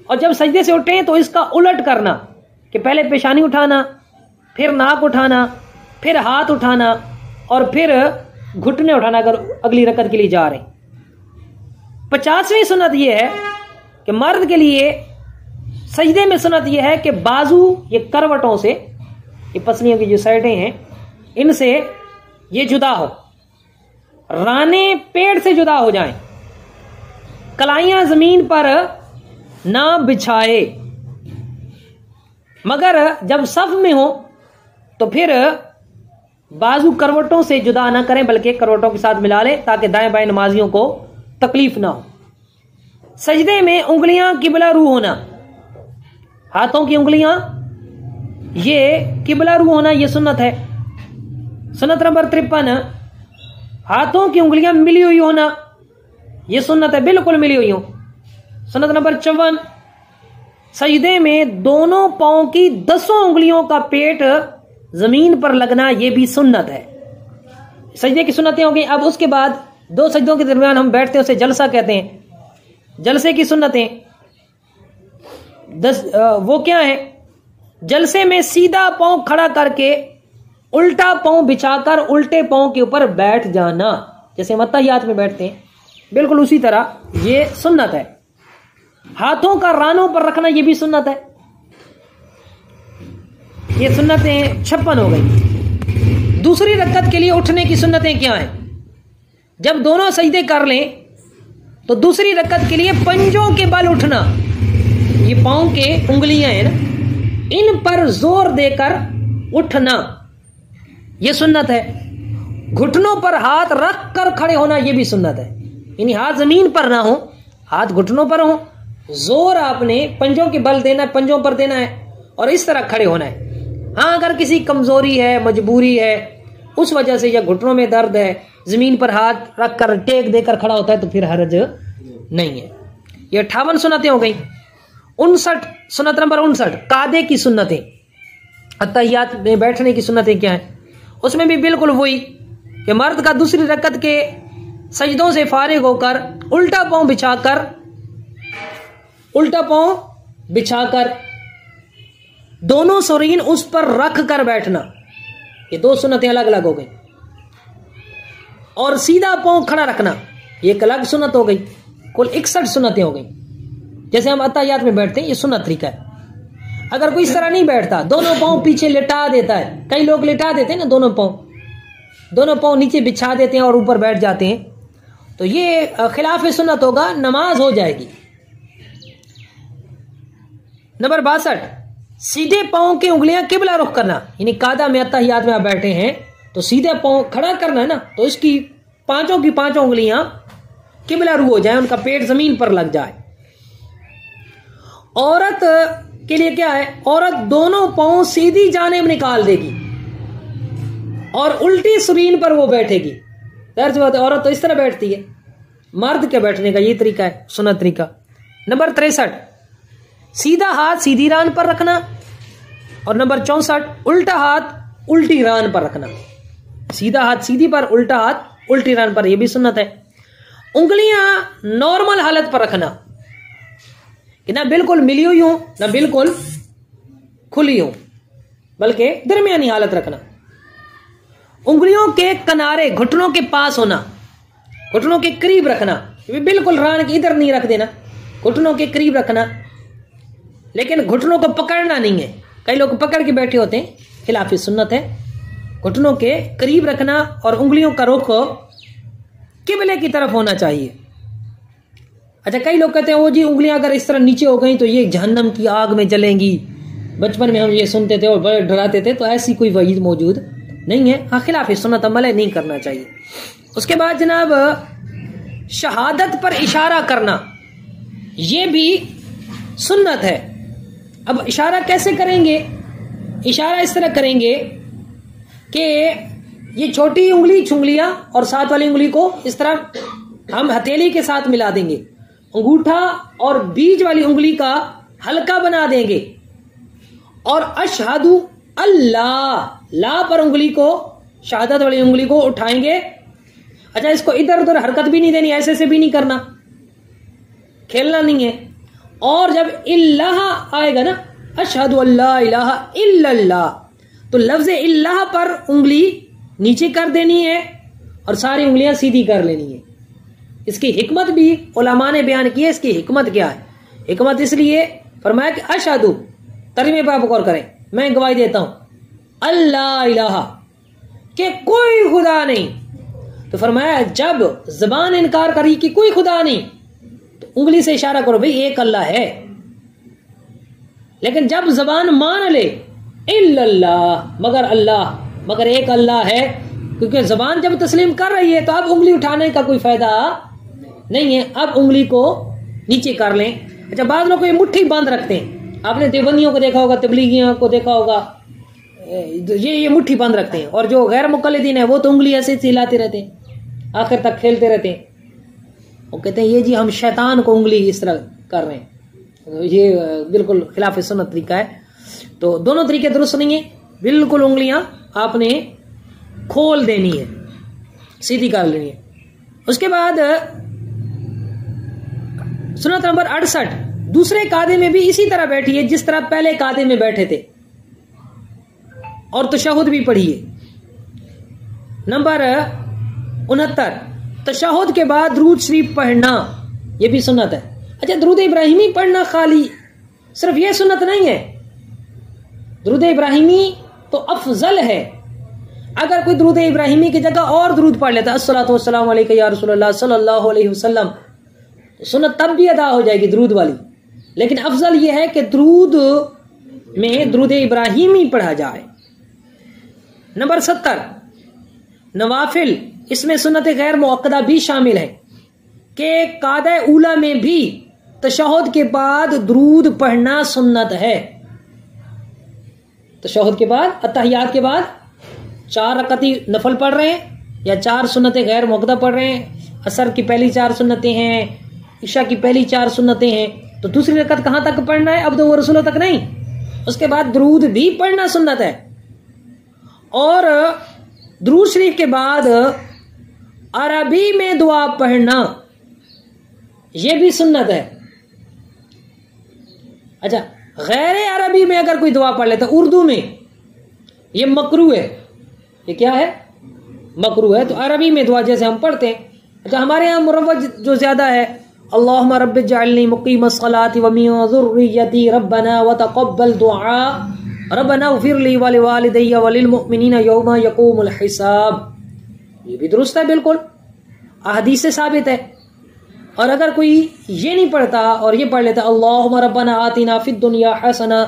A: और जब सजदे से उठे तो इसका उलट करना कि पहले पेशानी उठाना, फिर नाक उठाना, फिर हाथ उठाना और फिर घुटने उठाना अगर अगली रकत के लिए जा रहे हैं। 50वीं सुन्नत यह है कि मर्द के लिए सजदे में सुन्नत यह है कि बाजू ये करवटों से, ये पसलियों की जो साइडें हैं इनसे ये जुदा हो, राने पेड़ से जुदा हो जाएं, कलाइयां जमीन पर ना बिछाए, मगर जब सफ में हो तो फिर बाजू करवटों से जुदा ना करें बल्कि करवटों के साथ मिला लें ताकि दाएं बाएं नमाजियों को तकलीफ ना हो। सजदे में उंगलियां किबला रू होना, हाथों की उंगलियां ये किबला रू होना, ये सुन्नत है। सुन्नत नंबर 53, हाथों की उंगलियां मिली हुई होना, ये सुन्नत है, बिल्कुल मिली हुई हो। सुन्नत नंबर 54, सजदे में दोनों पांव की 10 उंगलियों का पेट जमीन पर लगना, ये भी सुन्नत है। सजदे की सुन्नतें हो गई। अब उसके बाद 2 सजदों के दरमियान हम बैठते हैं, उसे जलसा कहते हैं। जलसे की सुन्नतें 10 वो क्या है? जलसे में सीधा पांव खड़ा करके उल्टा पांव बिछाकर उल्टे पांव के ऊपर बैठ जाना, जैसे हम अत्तहियात में बैठते हैं, बिल्कुल उसी तरह ये सुन्नत है। हाथों का रानों पर रखना, ये भी सुन्नत है। ये सुन्नतें 56 हो गई। दूसरी रकत के लिए उठने की सुन्नतें क्या हैं? जब दोनों सजदे कर लें तो दूसरी रकत के लिए पंजों के बल उठना, ये पांव के उंगलियां हैं ना, इन पर जोर देकर उठना, ये सुन्नत है। घुटनों पर हाथ रख कर खड़े होना, ये भी सुन्नत है। यानी हाथ जमीन पर ना हो, हाथ घुटनों पर हो, जोर आपने पंजों के बल देना है, पंजों पर देना है और इस तरह खड़े होना है। हाँ, अगर किसी कमजोरी है, मजबूरी है, उस वजह से या घुटनों में दर्द है, जमीन पर हाथ रख कर टेक देकर खड़ा होता है तो फिर हर्ज नहीं है। ये 58 सुन्नतें हो गई। 59 सुन्नत नंबर 59, कादे की सुन्नतें, अत्तहियात में बैठने की सुन्नतें क्या है? उसमें भी बिल्कुल वही कि मर्द का दूसरी रकत के सजदों से फारिग होकर उल्टा पांव बिछाकर दोनों सुरीन उस पर रख कर बैठना, ये 2 सुन्नतें अलग अलग हो गई। और सीधा पांव खड़ा रखना, ये एक अलग सुन्नत हो गई। कुल 61 सुन्नतें हो गई। जैसे हम अत्तहियात में बैठते हैं, ये सुन्नत तरीका है। अगर कोई इस तरह नहीं बैठता, दोनों पांव पीछे लिटा देता है, कई लोग लिटा देते हैं ना, दोनों पांव नीचे बिछा देते हैं और ऊपर बैठ जाते हैं, तो ये खिलाफ सुन्नत होगा, नमाज हो जाएगी। नंबर 62, सीधे पांव की उंगलियां किबला रुख करना, यानी कादा में अत्तहियात में आप बैठे हैं तो सीधे पांव खड़ा करना है ना, तो इसकी पांचों की पांचों उंगलियां किबला रू हो जाए, उनका पेट जमीन पर लग जाए। औरत के लिए क्या है? औरत दोनों पांव सीधी जानिब निकाल देगी और उल्टी सुरीन पर वो बैठेगी। जाहिर सी बात है, औरत तो इस तरह बैठती है। मर्द के बैठने का ये तरीका है, सुन्नत तरीका। नंबर 63, सीधा हाथ सीधी रान पर रखना और नंबर 64, उल्टा हाथ उल्टी रान पर रखना। सीधा हाथ सीधी पर, उल्टा हाथ उल्टी रान पर, यह भी सुन्नत है। उंगलियां नॉर्मल हालत पर रखना, कि ना बिल्कुल मिली हुई हो ना बिल्कुल खुली हो, बल्कि दरमियानी हालत रखना। उंगलियों के किनारे घुटनों के पास होना, घुटनों के करीब रखना, बिल्कुल रान के इधर नहीं रख देना, घुटनों के करीब रखना, लेकिन घुटनों को पकड़ना नहीं है। कई लोग पकड़ के बैठे होते हैं, खिलाफ सुन्नत है। घुटनों के करीब रखना और उंगलियों का रुख किबले की तरफ होना चाहिए। अच्छा, कई लोग कहते हैं वो जी उंगलियां अगर इस तरह नीचे हो गई तो ये जहन्नम की आग में जलेंगी। बचपन में हम ये सुनते थे और बड़े डराते थे, तो ऐसी कोई वहीद मौजूद नहीं है। हाँ, खिलाफ सुन्नत अमल है, नहीं करना चाहिए। उसके बाद जनाब शहादत पर इशारा करना, ये भी सुन्नत है। अब इशारा कैसे करेंगे? इशारा इस तरह करेंगे कि ये छोटी उंगली छुंगलियां और साथ वाली उंगली को इस तरह हम हथेली के साथ मिला देंगे, अंगूठा और बीच वाली उंगली का हल्का बना देंगे और अशहदु अल्लाह, ला पर उंगली को, शहादत वाली उंगली को उठाएंगे। अच्छा, इसको इधर उधर हरकत भी नहीं देनी, ऐसे से भी नहीं करना, खेलना नहीं है। और जब इल्लाह आएगा ना, अशहदु अल्ला इलाहा इल्लल्लाह, तो लफ्ज इल्लाह पर उंगली नीचे कर देनी है और सारी उंगलियां सीधी कर लेनी है। इसकी हिकमत भी उलमा ने बयान की है। इसकी हिकमत क्या है? हिकमत इसलिए फरमाया कि अशहदु, तर्जुमे पर आप गौर करें, मैं गवाही देता हूं अल्लाह इलाहा, कि कोई खुदा नहीं। तो फरमाया जब जबान इनकार करी कि कोई खुदा नहीं, तो उंगली से इशारा करो भाई एक अल्लाह है। लेकिन जब जबान मान ले इल्लल्लाह, मगर अल्लाह, मगर एक अल्लाह है, क्योंकि जबान जब तस्लीम कर रही है तो अब उंगली उठाने का कोई फायदा नहीं है, अब उंगली को नीचे कर लें। अच्छा, बाद लोग ये मुट्ठी बांध रखते हैं, आपने देवबंदियों को देखा होगा, तबलीगियों को देखा होगा, ये मुट्ठी बांध रखते हैं। और जो गैर मुकल्लिदीन है वो तो उंगली ऐसे हिलाते रहते हैं, आखिर तक खेलते रहते हैं। वो कहते हैं ये जी हम शैतान को उंगली इस तरह कर रहे हैं, तो ये बिल्कुल खिलाफ सुन्नत तरीका है। तो दोनों तरीके दुरुस्त नहीं है। बिल्कुल उंगलियां आपने खोल देनी है, सीधी कर लेनी है। उसके बाद सुन्नत नंबर 68, दूसरे कादे में भी इसी तरह बैठिए जिस तरह पहले कादे में बैठे थे, और तशहुद भी पढ़िए। नंबर 69, तशहुद के बाद दुरूद शरीफ पढ़ना, यह भी सुन्नत है। अच्छा, दुरूद इब्राहिमी पढ़ना खाली सिर्फ यह सुन्नत नहीं है, दुरूद इब्राहिमी तो अफजल है। अगर कोई दुरूद इब्राहिमी की जगह और दुरूद पढ़ लेता, अस्सलातु वस्सलामु अलैका या रसूलल्लाह सल्लल्लाहु अलैहि वसल्लम, तो सुन्नत तब भी अदा हो जाएगी दुरूद वाली। लेकिन अफजल यह है कि दुरूद में दुरूद इब्राहिमी पढ़ा जाए। नंबर 70, नवाफिल, इसमें सुन्नत गैर मुअक्कदा भी शामिल है कि कादा ऊला में भी तशहुद के बाद दुरूद पढ़ना सुन्नत है। तशहुद के बाद, अत्तहियात के बाद 4 रकअती नफल पढ़ रहे हैं या 4 सुन्नतें गैर मुअक्कदा पढ़ रहे हैं, असर की पहली 4 सुन्नतें हैं, इशा की पहली 4 सुन्नतें हैं, तो दूसरी रकअत कहां तक पढ़ना है? अब तो वो रसूल तक नहीं, उसके बाद दुरूद भी पढ़ना सुन्नत है। और दुरूद शरीफ के बाद अरबी में दुआ पढ़ना, यह भी सुन्नत है। अच्छा, गैर अरबी में अगर कोई दुआ पढ़ लेता, उर्दू में, ये मकरू है। ये क्या है? मकरू है। तो अरबी में दुआ जैसे हम पढ़ते हैं। अच्छा, हमारे यहाँ मुरव्वज जो ज्यादा है, अल्लाहुम्मा रब्बि जअलनी मुक़ीमस सलाति व मिन ज़ुर्रिय्यती रब्बना व तक़ब्बल दुआ रब्बना इग़फ़िर ली व लिवालिदैया व लिलमुअमिनीना यौमा यक़ूमुल हिसाब, ये भी दुरुस्त है, बिल्कुल अहदीस से साबित है। और अगर कोई ये नहीं पढ़ता और ये पढ़ लेता, अल्लाहुम्मा रब्बना आतिना फिद दुनिया हसना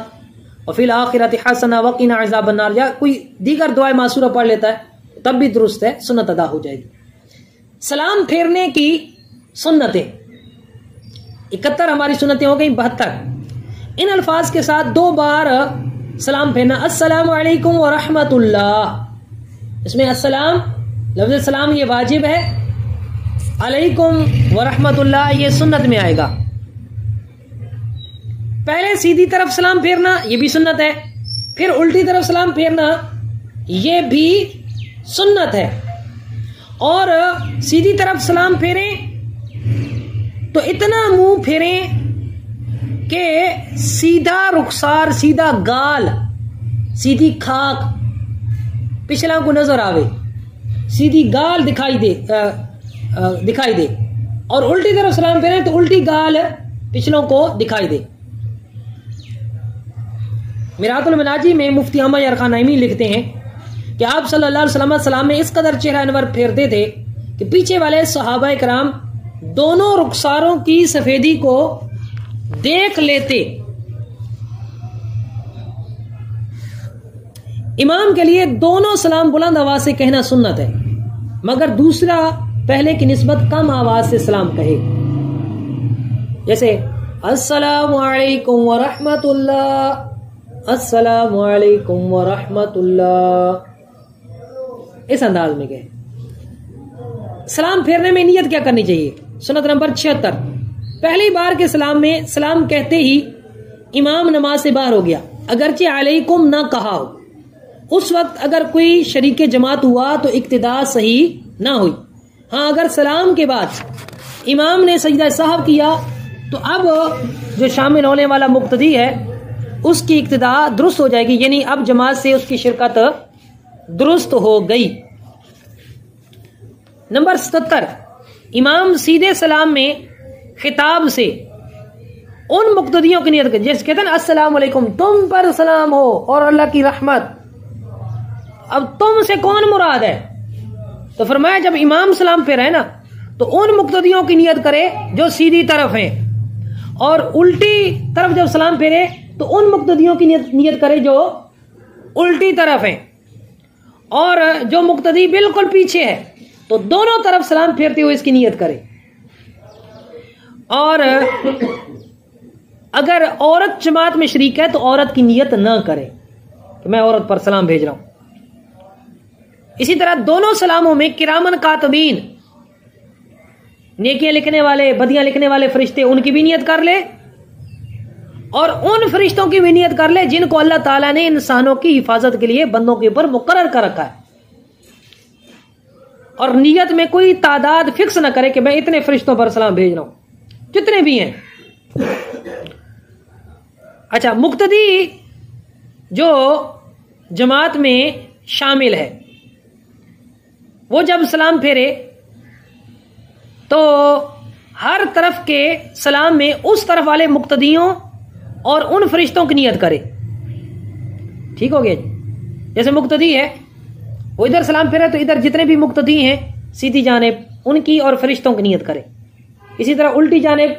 A: व फिल आखिरति हसना व क़िना अज़ाबन नार, या कोई दीगर दुआए मासूरा पढ़ लेता है, तब भी दुरुस्त है, सुन्नत अदा हो जाएगी। सलाम फेरने की सुन्नतें 71 हमारी सुन्नतें हो गई। 72 इन अल्फाज के साथ 2 बार सलाम फेरना, अस्सलामु अलैकुम व रहमतुल्लाह। इसमें अस्सलाम, लफ्ज़ सलाम ये वाजिब है, अलैकुम व रहमतुल्लाह ये सुन्नत में आएगा। पहले सीधी तरफ सलाम फेरना, ये भी सुन्नत है, फिर उल्टी तरफ सलाम फेरना, ये भी सुन्नत है। और सीधी तरफ सलाम फेरें तो इतना मुंह फेरें कि सीधा रुखसार, सीधा गाल, सीधी खाक पिछला को नजर आवे, सीधी गाल दिखाई दे। और उल्टी तरफ सलाम फेरें तो उल्टी गाल पिछलों को दिखाई दे। मिरातुल मनाजी में मुफ्ती अहमद यार खान नईमी लिखते हैं कि आप सल्लल्लाहु अलैहि वसल्लम सलाम में इस कदर चेहरा अनवर फेरते थे कि पीछे वाले सहाबा कराम दोनों रुखसारों की सफेदी को देख लेते। इमाम के लिए दोनों सलाम बुलंद आवाज से कहना सुन्नत है, मगर दूसरा पहले की निस्बत कम आवाज से सलाम कहे, जैसे अस्सलामु अलैकुम व रहमतुल्लाह, अस्सलामु अलैकुम व रहमतुल्लाह, इस अंदाज में कहे। सलाम फेरने में नियत क्या करनी चाहिए? सुन्नत नंबर 76 पहली बार के सलाम में सलाम कहते ही इमाम नमाज से बाहर हो गया, अगरचे अलैकुम ना कहा हो, उस वक्त अगर कोई शरीके जमात हुआ तो इक्तिदा सही ना हुई। हाँ, अगर सलाम के बाद इमाम ने सजदा साहब किया तो अब जो शामिल होने वाला मुक्तदी है उसकी इक्तिदा दुरुस्त हो जाएगी, यानी अब जमात से उसकी शिरकत दुरुस्त हो गई। नंबर 77, इमाम सीधे सलाम में खिताब से उन मुक्तदियों की नियत कर, जैसे कहते हैं ना अस्सलाम वालेकुम, तुम पर सलाम हो और अल्लाह की रहमत। अब तुम से कौन मुराद है? तो फरमाया जब इमाम सलाम फेर है ना तो उन मुक्तदियों की नियत करे जो सीधी तरफ हैं, और उल्टी तरफ जब सलाम फेरे तो उन मुक्तदियों की नियत करे जो उल्टी तरफ हैं, और जो मुक्तदी बिल्कुल पीछे है तो दोनों तरफ सलाम फेरते हुए इसकी नियत करे। और अगर औरत जमात में शरीक है तो औरत की नियत ना करे कि मैं औरत पर सलाम भेज रहा हूं। इसी तरह दोनों सलामों में किरामन कातबीन, नेकियां लिखने वाले, बदियां लिखने वाले फरिश्ते, उनकी भी नियत कर ले, और उन फरिश्तों की भी नियत कर ले जिनको अल्लाह ताला ने इंसानों की हिफाजत के लिए बंदों के ऊपर मुकर्रर कर रखा है। और नियत में कोई तादाद फिक्स ना करे कि मैं इतने फरिश्तों पर सलाम भेज रहा हूं, जितने भी हैं। अच्छा, मुक्तदी जो जमात में शामिल है वो जब सलाम फेरे तो हर तरफ के सलाम में उस तरफ वाले मुक्तदियों और उन फरिश्तों की नियत करे। ठीक हो गया जी? जैसे मुक्तदी है वो इधर सलाम फेरे तो इधर जितने भी मुक्तदी हैं सीधी जानिब उनकी और फरिश्तों की नियत करे। इसी तरह उल्टी जानिब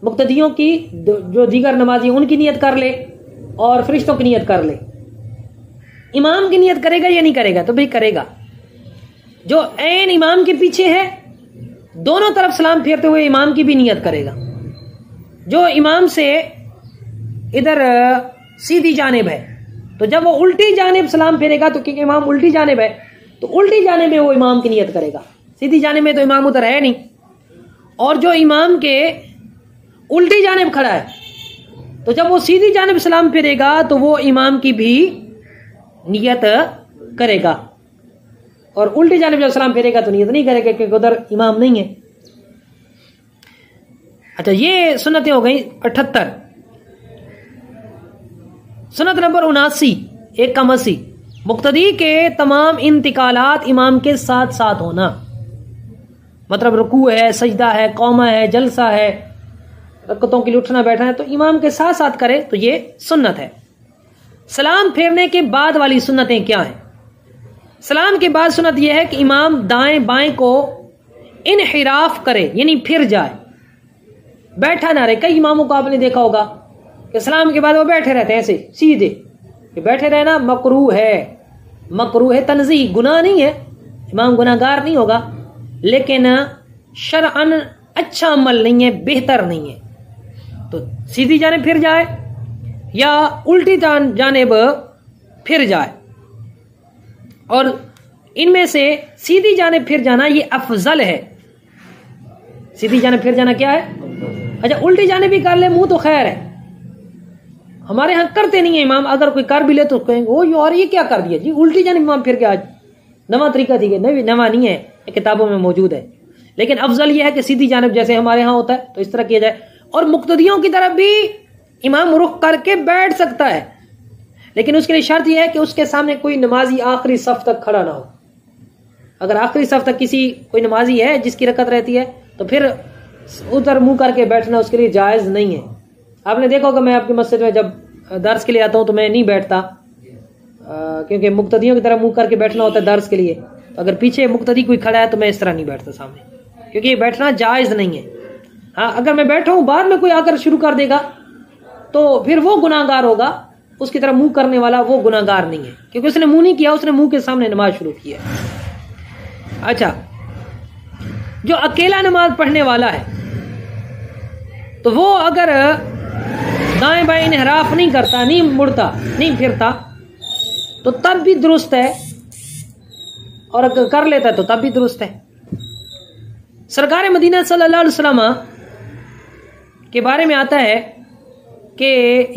A: मुक्तदियों की जो दीगर नमाजी उनकी नियत कर ले और फरिश्तों की नियत कर ले। इमाम की नियत करेगा या नहीं करेगा? तो भाई करेगा। जो ऐन इमाम के पीछे है दोनों तरफ सलाम फेरते हुए इमाम की भी नियत करेगा। जो इमाम से इधर सीधी जानिब है तो जब वो उल्टी जानिब सलाम फेरेगा तो क्योंकि इमाम उल्टी जानिब है तो उल्टी जानिब में वो इमाम की नियत करेगा। सीधी जानिब में तो इमाम उधर है नहीं, और जो इमाम के उल्टी जानिब खड़ा है तो जब वो सीधी जानिब सलाम फेरेगा तो वो इमाम की भी नियत करेगा, और उल्टी जानिब जब सलाम फेरेगा तो नियत नहीं करेगा क्योंकि उधर इमाम नहीं है। अच्छा, ये सुन्नतें हो गई 78। सुन्नत नंबर 79, 81, मुक्तदी के तमाम इंतिकालात इमाम के साथ साथ होना। मतलब रुकू है, सजदा है, कौमा है, जलसा है, रकतों के लिए उठना बैठना है तो इमाम के साथ साथ करे तो ये सुन्नत है। सलाम फेरने के बाद वाली सुन्नतें क्या हैं? सलाम के बाद सुन्नत यह है कि इमाम दाएं बाएं को इनहिराफ करे, यानी फिर जाए, बैठा ना रहे। कई इमामों को आपने देखा होगा कि सलाम के बाद वो बैठे रहते हैं ऐसे सीधे। बैठे रहना मकरूह है, तंज़ीह, गुनाह नहीं है, इमाम गुनाहगार नहीं होगा, लेकिन शरअन अच्छा अमल नहीं है, बेहतर नहीं है। तो सीधी जानिब फिर जाए या उल्टी जानिब फिर जाए, और इनमें से सीधी जानिब फिर जाना ये अफजल है। सीधी जानिब फिर जाना क्या है? अच्छा, उल्टी जानिब भी कर ले मुंह तो खैर है, हमारे यहाँ करते नहीं है इमाम। अगर कोई कर भी ले तो कहेंगे वो यार ये क्या कर दिया जी, उल्टी जानिब इमाम फिर के आज नवा तरीका थी। नवा नहीं है, किताबों में मौजूद है, लेकिन अफजल यह है कि सीधी जानिब जैसे हमारे यहाँ होता है तो इस तरह किया जाए। और मुक्तदियों की तरफ भी इमाम रुख करके बैठ सकता है, लेकिन उसके लिए शर्त यह है कि उसके सामने कोई नमाजी आखिरी सफ तक खड़ा ना हो। अगर आखिरी सफ तक कोई नमाजी है जिसकी रकत रहती है तो फिर उधर मुंह करके बैठना उसके लिए जायज नहीं है। आपने देखा होगा, मैं आपकी मस्जिद में जब दर्स के लिए आता हूं तो मैं नहीं बैठता, क्योंकि मुक्तदियों की तरह मुंह करके बैठना होता है दर्स के लिए। तो अगर पीछे मुक्तदी कोई खड़ा है तो मैं इस तरह नहीं बैठता सामने, क्योंकि ये बैठना जायज नहीं है। हाँ, अगर मैं बैठा हूं बाद में कोई आकर शुरू कर देगा तो फिर वो गुनाहगार होगा, उसकी तरह मुंह करने वाला वो गुनाहगार नहीं है, क्योंकि उसने मुंह नहीं किया, उसने मुंह के सामने नमाज शुरू की है। अच्छा, जो अकेला नमाज पढ़ने वाला है तो वो अगर दाएं बाएं इनहराफ नहीं करता, नहीं मुड़ता, नहीं फिरता तो तब भी दुरुस्त है, और अगर कर लेता है तो तब भी दुरुस्त है। सरकार मदीना सल्लल्लाहु अलैहि वसल्लम के बारे में आता है कि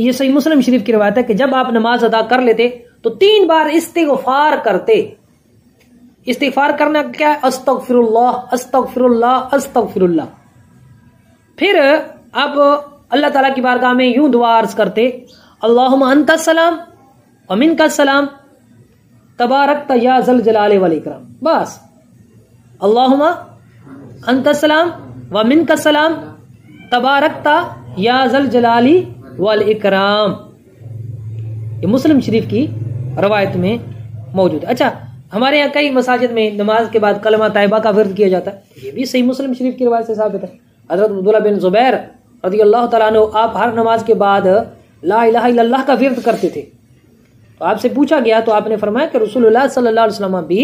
A: ये सही मुस्लिम शरीफ की रिवायत है कि जब आप नमाज अदा कर लेते तो 3 बार इस्तिगफार करते। इस्तिगफार करना क्या है? अस्तगफिरुल्लाह, अस्तगफिरुल्लाह, अस्तगफिरुल्लाह। फिर आप अल्लाह ताला की बारगाह में यूं दुआ अर्ज करते, अल्लाहुम्मा अंतस सलाम व मिनकस सलाम तबारकत या ज़ल जलाले वल इकराम। बस अल्लाहुम्मा अंतस सलाम व मिनकस सलाम तबारकत या ज़ल जलाली वल इकराम। ये मुस्लिम शरीफ की रवायत में मौजूद है। अच्छा, हमारे यहाँ कई मसाजिद में नमाज के बाद कलमा तैयबा का विर्द किया जाता है, ये भी सही मुस्लिम शरीफ की रवायत से साबित है। हज़रत अब्दुल्लाह बिन ज़ुबैर रज़ियल्लाहु तआला अन्हु, आप हर नमाज के बाद ला इलाहा इल्लल्लाह का विर्द करते थे। तो आपसे पूछा गया तो आपने फरमाया कि रसूलुल्लाह सल्लल्लाहु अलैहि वसल्लम भी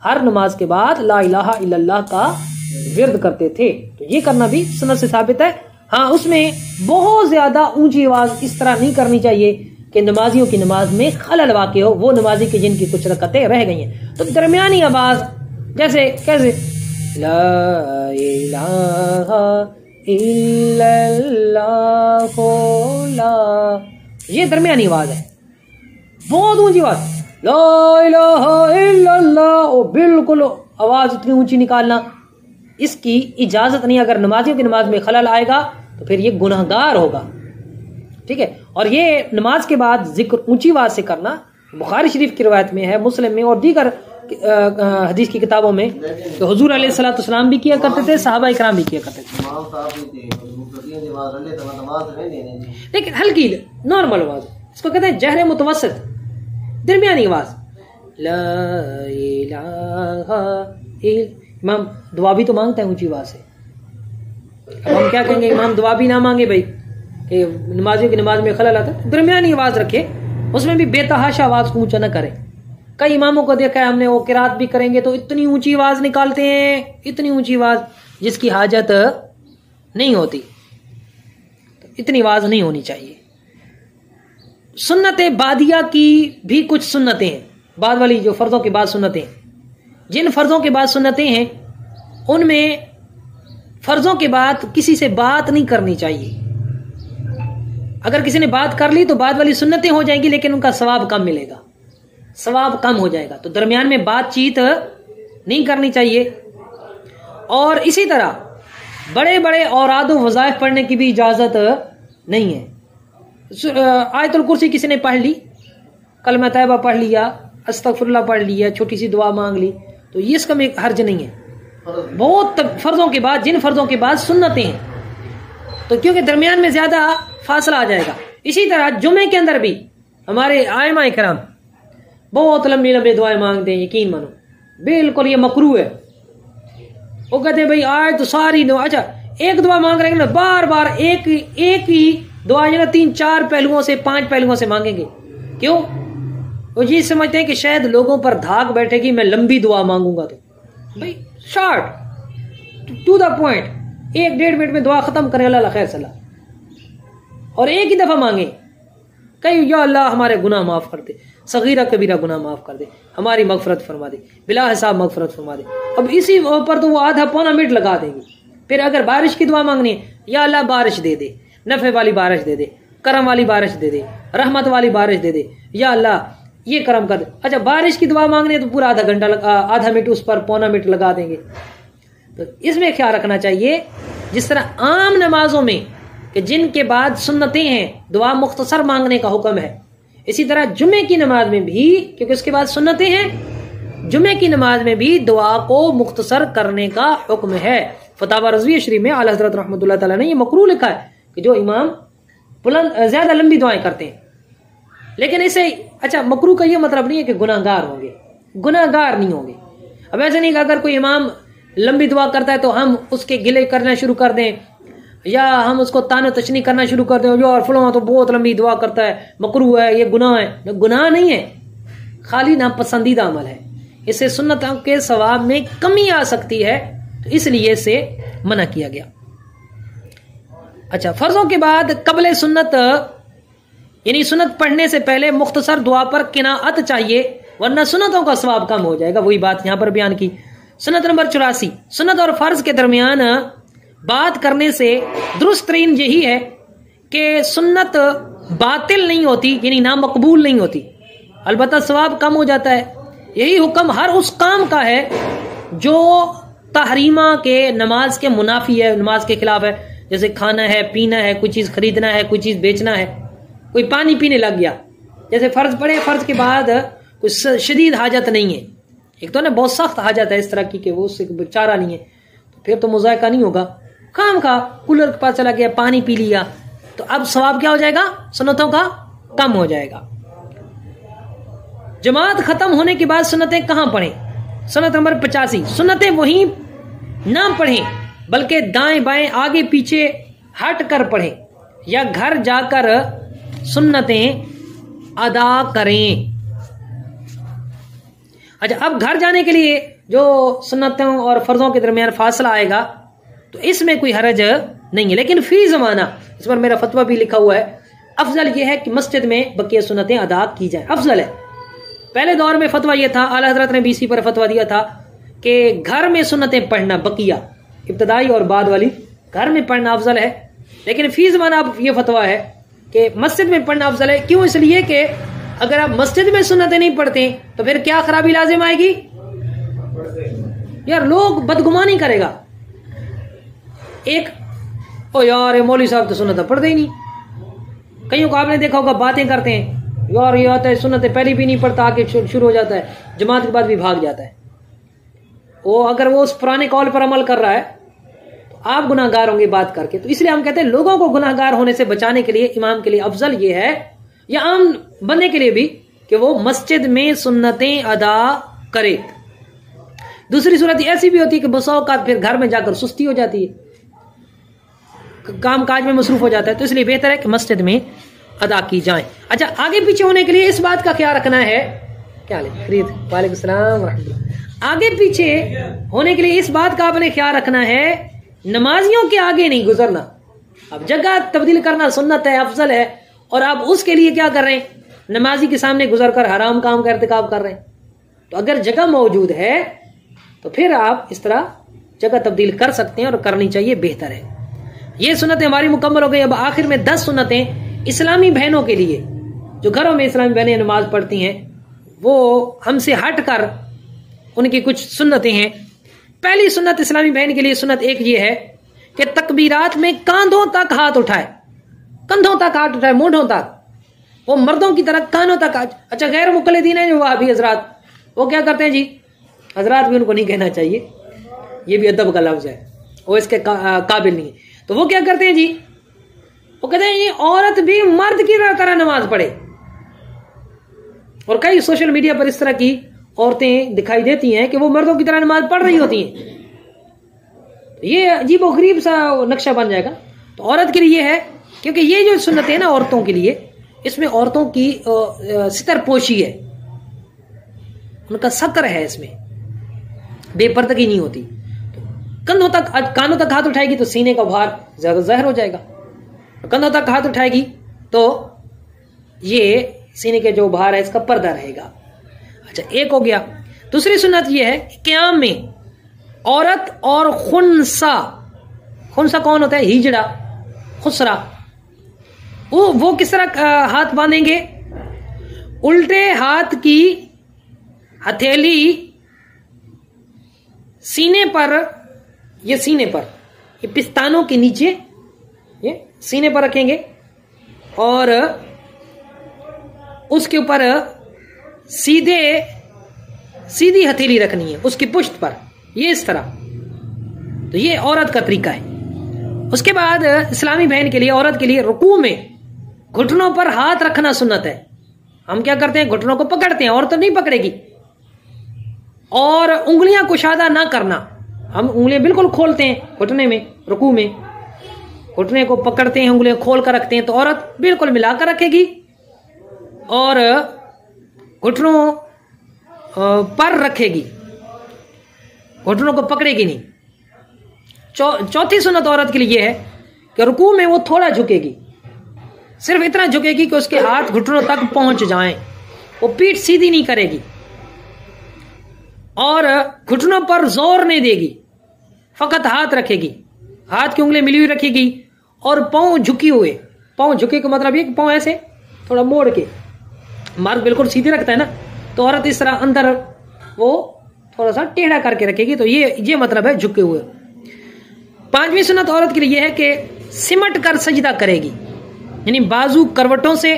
A: हर नमाज के बाद ला इलाहा इल्लल्लाह का विर्द करते थे। तो ये करना भी सुन्नत से साबित है। हाँ, उसमें बहुत ज्यादा ऊंची आवाज इस तरह नहीं करनी चाहिए कि नमाजियों की नमाज में खलल वाक़ हो, वो नमाजी की जिनकी कुछ रकतें रह गई हैं। तो दरमियानी आवाज जैसे कैसे ला इलाहा इल्लल्लाह, ये दरमियानी आवाज है। बहुत ऊंची आवाज ला इलाहा इल्लल्लाह, ओ बिल्कुल आवाज इतनी ऊंची निकालना, इसकी इजाजत नहीं। अगर नमाजियों की नमाज में खलल आएगा तो फिर ये गुनाहगार होगा। ठीक है, और ये नमाज के बाद जिक्र ऊंची आवाज से करना बुखारी शरीफ की रवायत में है, मुस्लिम में और दीगर हदीस की किताबों में तो हुजूर अलैहिस्सलाम भी किया करते थे, सहाबा इकराम भी किया करते थे। लेकिन हल्की नॉर्मल आवाज, इसको कहते हैं जहर मुतवस्सित, दरमियानी आवाज ला इलाहा इमाम दुआ भी तो मांगता है ऊंची आवाज से। अब हम क्या कहेंगे, इमाम दुआ भी ना मांगे भाई कि नमाजियों की नमाज में खलल आता है। दरमियानी आवाज रखे, उसमें भी बेतहाशा आवाज को ऊंचा न करे। कई इमामों को देखा है हमने, वो किरात भी करेंगे तो इतनी ऊंची आवाज निकालते हैं, इतनी ऊंची आवाज जिसकी हाजत नहीं होती। तो इतनी आवाज नहीं होनी चाहिए। सुन्नत बादिया की भी कुछ सुन्नतें हैं, बाद वाली जो फर्जों के बाद सुन्नतें हैं। जिन फर्जों के बाद सुन्नतें हैं उनमें फर्जों के बाद किसी से बात नहीं करनी चाहिए। अगर किसी ने बात कर ली तो बाद वाली सुन्नतें हो जाएंगी, लेकिन उनका सवाब कम मिलेगा, सवाब कम हो जाएगा। तो दरमियान में बातचीत नहीं करनी चाहिए। और इसी तरह बड़े बड़े औराद व वज़ाइफ पढ़ने की भी इजाजत नहीं है। आयतुल कुर्सी किसी ने पढ़ ली, कलमा तैयबा पढ़ लिया, अस्तगफिरुल्लाह पढ़ लिया, छोटी सी दुआ मांग ली, तो ये इसका में हर्ज नहीं है। बहुत फर्जों के बाद, जिन फर्जों के बाद सुन्नतें हैं, तो क्योंकि दरमियान में ज्यादा फासला आ जाएगा। इसी तरह जुमे के अंदर भी हमारे आइमा इकराम बहुत लंबी लंबी दुआएं मांगते हैं, यकीन मानो बिल्कुल ये मकरू है। वो कहते हैं भाई आज तो सारी दुआ, अच्छा एक दुआ मांग रहे हैं ना, बार बार एक ही दुआ जो ना 3-4 पहलुओं से 5 पहलुओं से मांगेंगे। क्यों? वो ये समझते हैं कि शायद लोगों पर धाक बैठेगी, मैं लंबी दुआ मांगूंगा। तो भाई short to the point, 1-1.5 minute में दुआ खत्म करें, अल्लाह खैर सलाह, और एक ही दफा मांगे। कई या अल्लाह हमारे गुनाह माफ कर दे, सगीरा कबीरा गुनाह माफ कर दे, हमारी मगफरत फरमा दे, बिला हिसाब मगफरत फरमा दे। अब इसी पर तो वो आधा पौना मिनट लगा देंगे। फिर अगर बारिश की दुआ मांगनी है, या अल्लाह बारिश दे दे, नफे वाली बारिश दे दे, करम वाली बारिश दे दे, रहमत वाली बारिश दे दे, या अल्लाह ये करम कर दे। अच्छा बारिश की दुआ मांगनी है तो पूरा आधा मिनट उस पर पौना मिनट लगा देंगे। तो इसमें ख्याल रखना चाहिए, जिस तरह आम नमाजों में कि जिनके बाद सुन्नतें हैं दुआ मुख्तसर मांगने का हुक्म है, इसी तरह जुमे की नमाज में भी, क्योंकि उसके बाद सुन्नतें हैं, जुमे की नमाज में भी दुआ को मुख्तसर करने का हुक्म है। फतावा रज़विया शरीफ में आला हज़रत रहमतुल्लाह तआला ने ये मकरू लिखा है कि जो इमाम बुलंद ज्यादा लंबी दुआएं करते हैं। लेकिन इसे अच्छा मकरू का ये मतलब नहीं है कि गुनाहगार होंगे, गुनाहगार नहीं होंगे। अब ऐसे नहीं कि अगर कोई इमाम लंबी दुआ करता है तो हम उसके गिले करना शुरू कर दें, या हम उसको तानो तशनी करना शुरू कर दें, जो और फलां तो बहुत लंबी दुआ करता है, मकरू है, ये गुनाह है। गुनाह नहीं है, खाली नापसंदीदा अमल है। इससे सुन्नतों के सवाब में कमी आ सकती है, तो इसलिए इसे मना किया गया। अच्छा, फर्जों के बाद कबले सुन्नत यानी सुन्नत पढ़ने से पहले मुख्तसर दुआ पर किनाअत चाहिए, वरना सुन्नतों का सवाब कम हो जाएगा। वही बात यहां पर बयान की। सुन्नत नंबर 84, सुन्नत और फर्ज के दरमियान बात करने से दुरुस्त तरीन यही है कि सुन्नत बातिल नहीं होती, यानी नामकबूल नहीं होती, अलबत्ता सवाब कम हो जाता है। यही हुक्म हर उस काम का है जो तहरीमा के नमाज के मुनाफी है, नमाज के खिलाफ है। जैसे खाना है, पीना है, कोई चीज खरीदना है, कोई चीज बेचना है, कोई पानी पीने लग गया, जैसे फर्ज पड़े, फर्ज के बाद कोई शदीद हाजत नहीं है, एक तो ना बहुत सख्त हाजत है इस तरह की कि वो उससे चारा नहीं है, तो फिर तो मुजायका नहीं होगा, काम का कूलर के पास चला गया, पानी पी लिया, तो अब सवाब क्या हो जाएगा, सुन्नतों का कम हो जाएगा। जमात खत्म होने के बाद सुन्नतें कहां पढ़ें? सुन्नत नंबर 85, सुन्नतें वहीं ना पढ़ें बल्कि दाएं बाएं आगे पीछे हट कर पढ़ें या घर जाकर सुन्नतें अदा करें। अच्छा, अब घर जाने के लिए जो सुन्नतों और फर्जों के दरमियान फासला आएगा तो इसमें कोई हरज नहीं है, लेकिन फी जमाना, इस पर मेरा फतवा भी लिखा हुआ है, अफजल यह है कि मस्जिद में बकिया सुन्नतें अदा की जाए, अफजल है। पहले दौर में फतवा यह था, आला हजरत ने भी इसी पर फतवा दिया था कि घर में सुन्नतें पढ़ना, बकिया इब्तदाई और बाद वाली घर में पढ़ना अफजल है, लेकिन फी जमाना अब यह फतवा है कि मस्जिद में पढ़ना अफजल है। क्यों? इसलिए कि अगर आप मस्जिद में सुन्नतें नहीं पढ़ते तो फिर क्या खराबी लाजिम आएगी यार, लोग बदगुमानी करेगा, एक ओ यार मौलवी साहब तो सुन्नत पढ़ते ही नहीं, कईयों को आपने देखा होगा बातें करते हैं, यार ये आता है सुन्नतें पहले भी नहीं पढ़ता, आके शुरू हो जाता है, जमात के बाद भी भाग जाता है। वो अगर वो उस पुराने कौल पर अमल कर रहा है तो आप गुनाहगार होंगे बात करके। तो इसलिए हम कहते हैं लोगों को गुनाहगार होने से बचाने के लिए इमाम के लिए अफजल ये है, या आम बंदे के लिए भी, कि वो मस्जिद में सुन्नतें अदा करे। दूसरी सूरत ऐसी भी होती है कि बसों का फिर घर में जाकर सुस्ती हो जाती है, काम काज में मसरूफ हो जाता है, तो इसलिए बेहतर है कि मस्जिद में अदा की जाए। अच्छा, आगे पीछे होने के लिए इस बात का ख्याल रखना है, क्या खरीद वालेकुम सलाम रहमतुल्लाह, आगे पीछे होने के लिए इस बात का आपने ख्याल रखना है, नमाजियों के आगे नहीं गुजरना। अब जगह तब्दील करना सुन्नत है, अफजल है, और आप उसके लिए क्या कर रहे हैं, नमाजी के सामने गुजर कर हराम काम का इर्तिकाब कर रहे हैं। तो अगर जगह मौजूद है तो फिर आप इस तरह जगह तब्दील कर सकते हैं और करनी चाहिए, बेहतर है। ये सुन्नतें हमारी मुकम्मल हो गई। अब आखिर में 10 सुन्नतें इस्लामी बहनों के लिए, जो घरों में इस्लामी बहनें नमाज पढ़ती हैं, वो हमसे हट कर उनकी कुछ सुन्नतें हैं। पहली सुन्नत इस्लामी बहन के लिए सुन्नत एक ये है कि तकबीरात में कांधों तक हाथ उठाए, कंधों तक हाथ उठाए, मूढ़ों तक, वो मर्दों की तरह कानों तक। अच्छा, गैर मुकल्लिदीन है जो वहाबी हजरात, वो क्या करते हैं जी, हजरात भी उनको नहीं कहना चाहिए, ये भी अदब का लफ्ज है, वो इसके काबिल नहीं है। तो वो क्या करते हैं जी, वो कहते हैं ये औरत भी मर्द की तरह नमाज पढ़े। और कई सोशल मीडिया पर इस तरह की औरतें दिखाई देती हैं कि वो मर्दों की तरह नमाज पढ़ रही होती हैं। ये अजीबोगरीब सा नक्शा बन जाएगा। तो औरत के लिए है, क्योंकि ये जो सुन्नत है ना औरतों के लिए, इसमें औरतों की सितर पोशी है, उनका सतर है, इसमें बेपर्दगी नहीं होती। कंधों तक, कानों तक हाथ उठाएगी तो सीने का भार ज्यादा ज़ाहिर हो जाएगा, कंधों तक हाथ उठाएगी तो ये सीने के जो भार है इसका पर्दा रहेगा। अच्छा, एक हो गया। दूसरी सुन्नत ये है कि क़याम में औरत और खुनसा, खुनसा कौन होता है, हिजड़ा, खुसरा, वो किस तरह हाथ बांधेंगे, उल्टे हाथ की हथेली सीने पर, ये सीने पर, ये पिस्तानों के नीचे, ये सीने पर रखेंगे और उसके ऊपर सीधी हथेली रखनी है उसकी पुश्त पर, ये इस तरह। तो ये औरत का तरीका है। उसके बाद इस्लामी बहन के लिए, औरत के लिए, रुकू में घुटनों पर हाथ रखना सुन्नत है। हम क्या करते हैं, घुटनों को पकड़ते हैं, औरत तो नहीं पकड़ेगी। और उंगलियां कुशादा ना करना, हम उंगलियां बिल्कुल खोलते हैं घुटने में, रुकू में घुटने को पकड़ते हैं, उंगलियां खोल कर रखते हैं, तो औरत बिल्कुल मिलाकर रखेगी और घुटनों पर रखेगी, घुटनों को पकड़ेगी नहीं। चौथी सुन्नत औरत के लिए है कि रुकू में वो थोड़ा झुकेगी, सिर्फ इतना झुकेगी कि उसके हाथ घुटनों तक पहुंच जाएं, वो पीठ सीधी नहीं करेगी और घुटनों पर जोर नहीं देगी, फकत हाथ रखेगी, हाथ की उंगली मिली हुई रखेगी और पांव झुकी हुए। पांव झुके का मतलब ये कि पांव ऐसे थोड़ा मोड़ के, मर्द बिल्कुल सीधे रखता है ना, तो औरत इस तरह अंदर वो थोड़ा सा टेढ़ा करके रखेगी, तो ये मतलब है झुके हुए। पांचवी सुन्नत औरत के लिए यह है कि सिमट कर सजदा करेगी, यानी बाजू करवटों से,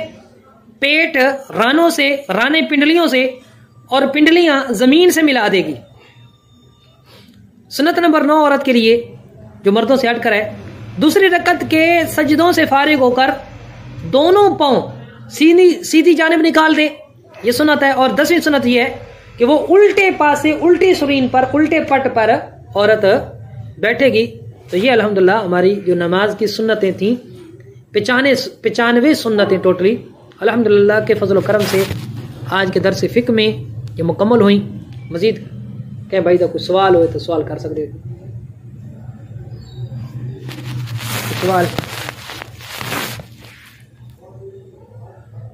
A: पेट रानों से, राने पिंडलियों से और पिंडलियां जमीन से मिला देगी। सुन्नत नंबर 9 औरत के लिए जो मर्दों से हटकर है, दूसरी रकत के सजदों से फारिग होकर दोनों पांव सीधी जानिब निकाल दे, ये सुन्नत है। और 10वीं सुन्नत ये है कि वो उल्टे पासे, उल्टी सुरीन पर, उल्टे पट पर औरत बैठेगी। तो ये अल्हम्दुलिल्लाह हमारी जो नमाज की सुन्नतें थी 95 सुन्नतें टोटली अल्हम्दुलिल्लाह के फजल करम से आज के दर्स फिक्र में ये मुकम्मल हुई। मजीद क्या भाई कोई सवाल हो तो सवाल कर सकते हो। सवाल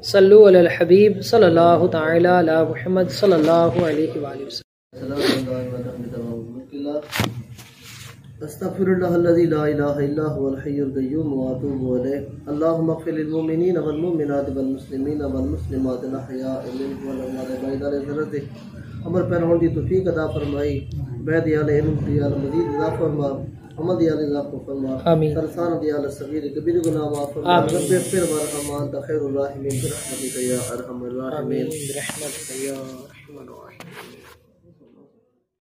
A: सल्लु अलल हबीब सल्लल्लाहु तआला अला मुहम्मद सल्लल्लाहु अलैहि वसल्लम।
B: अस्तगफिरुल्लाहल्लज़ी ला इलाहा इल्ला हुवल हय्युल क़य्यूम व अतूबु अलैह। अल्लाहुम्मा इग़फिर लिल मुमिनीना वल मुमिनाति वल मुस्लिमीना वल मुस्लिमाति अल अहयाइ मिनहुम वल अमवात बाइदाल ज़रते। अमल पैराउंड की तौफीक अता फरमाई, बैद याल इल्म दियाल मजीद इज़ाफ़ा फरमा, अमल दियाल इज़ाफ़ा फरमा, सरसान दियाल सगीर कबीर गुनाह माफ़ फरमा। रब्बि इग़फिर वरहम अंत खैरुर राहिमीन बिरहमतिका या अरहमर राहिमीन।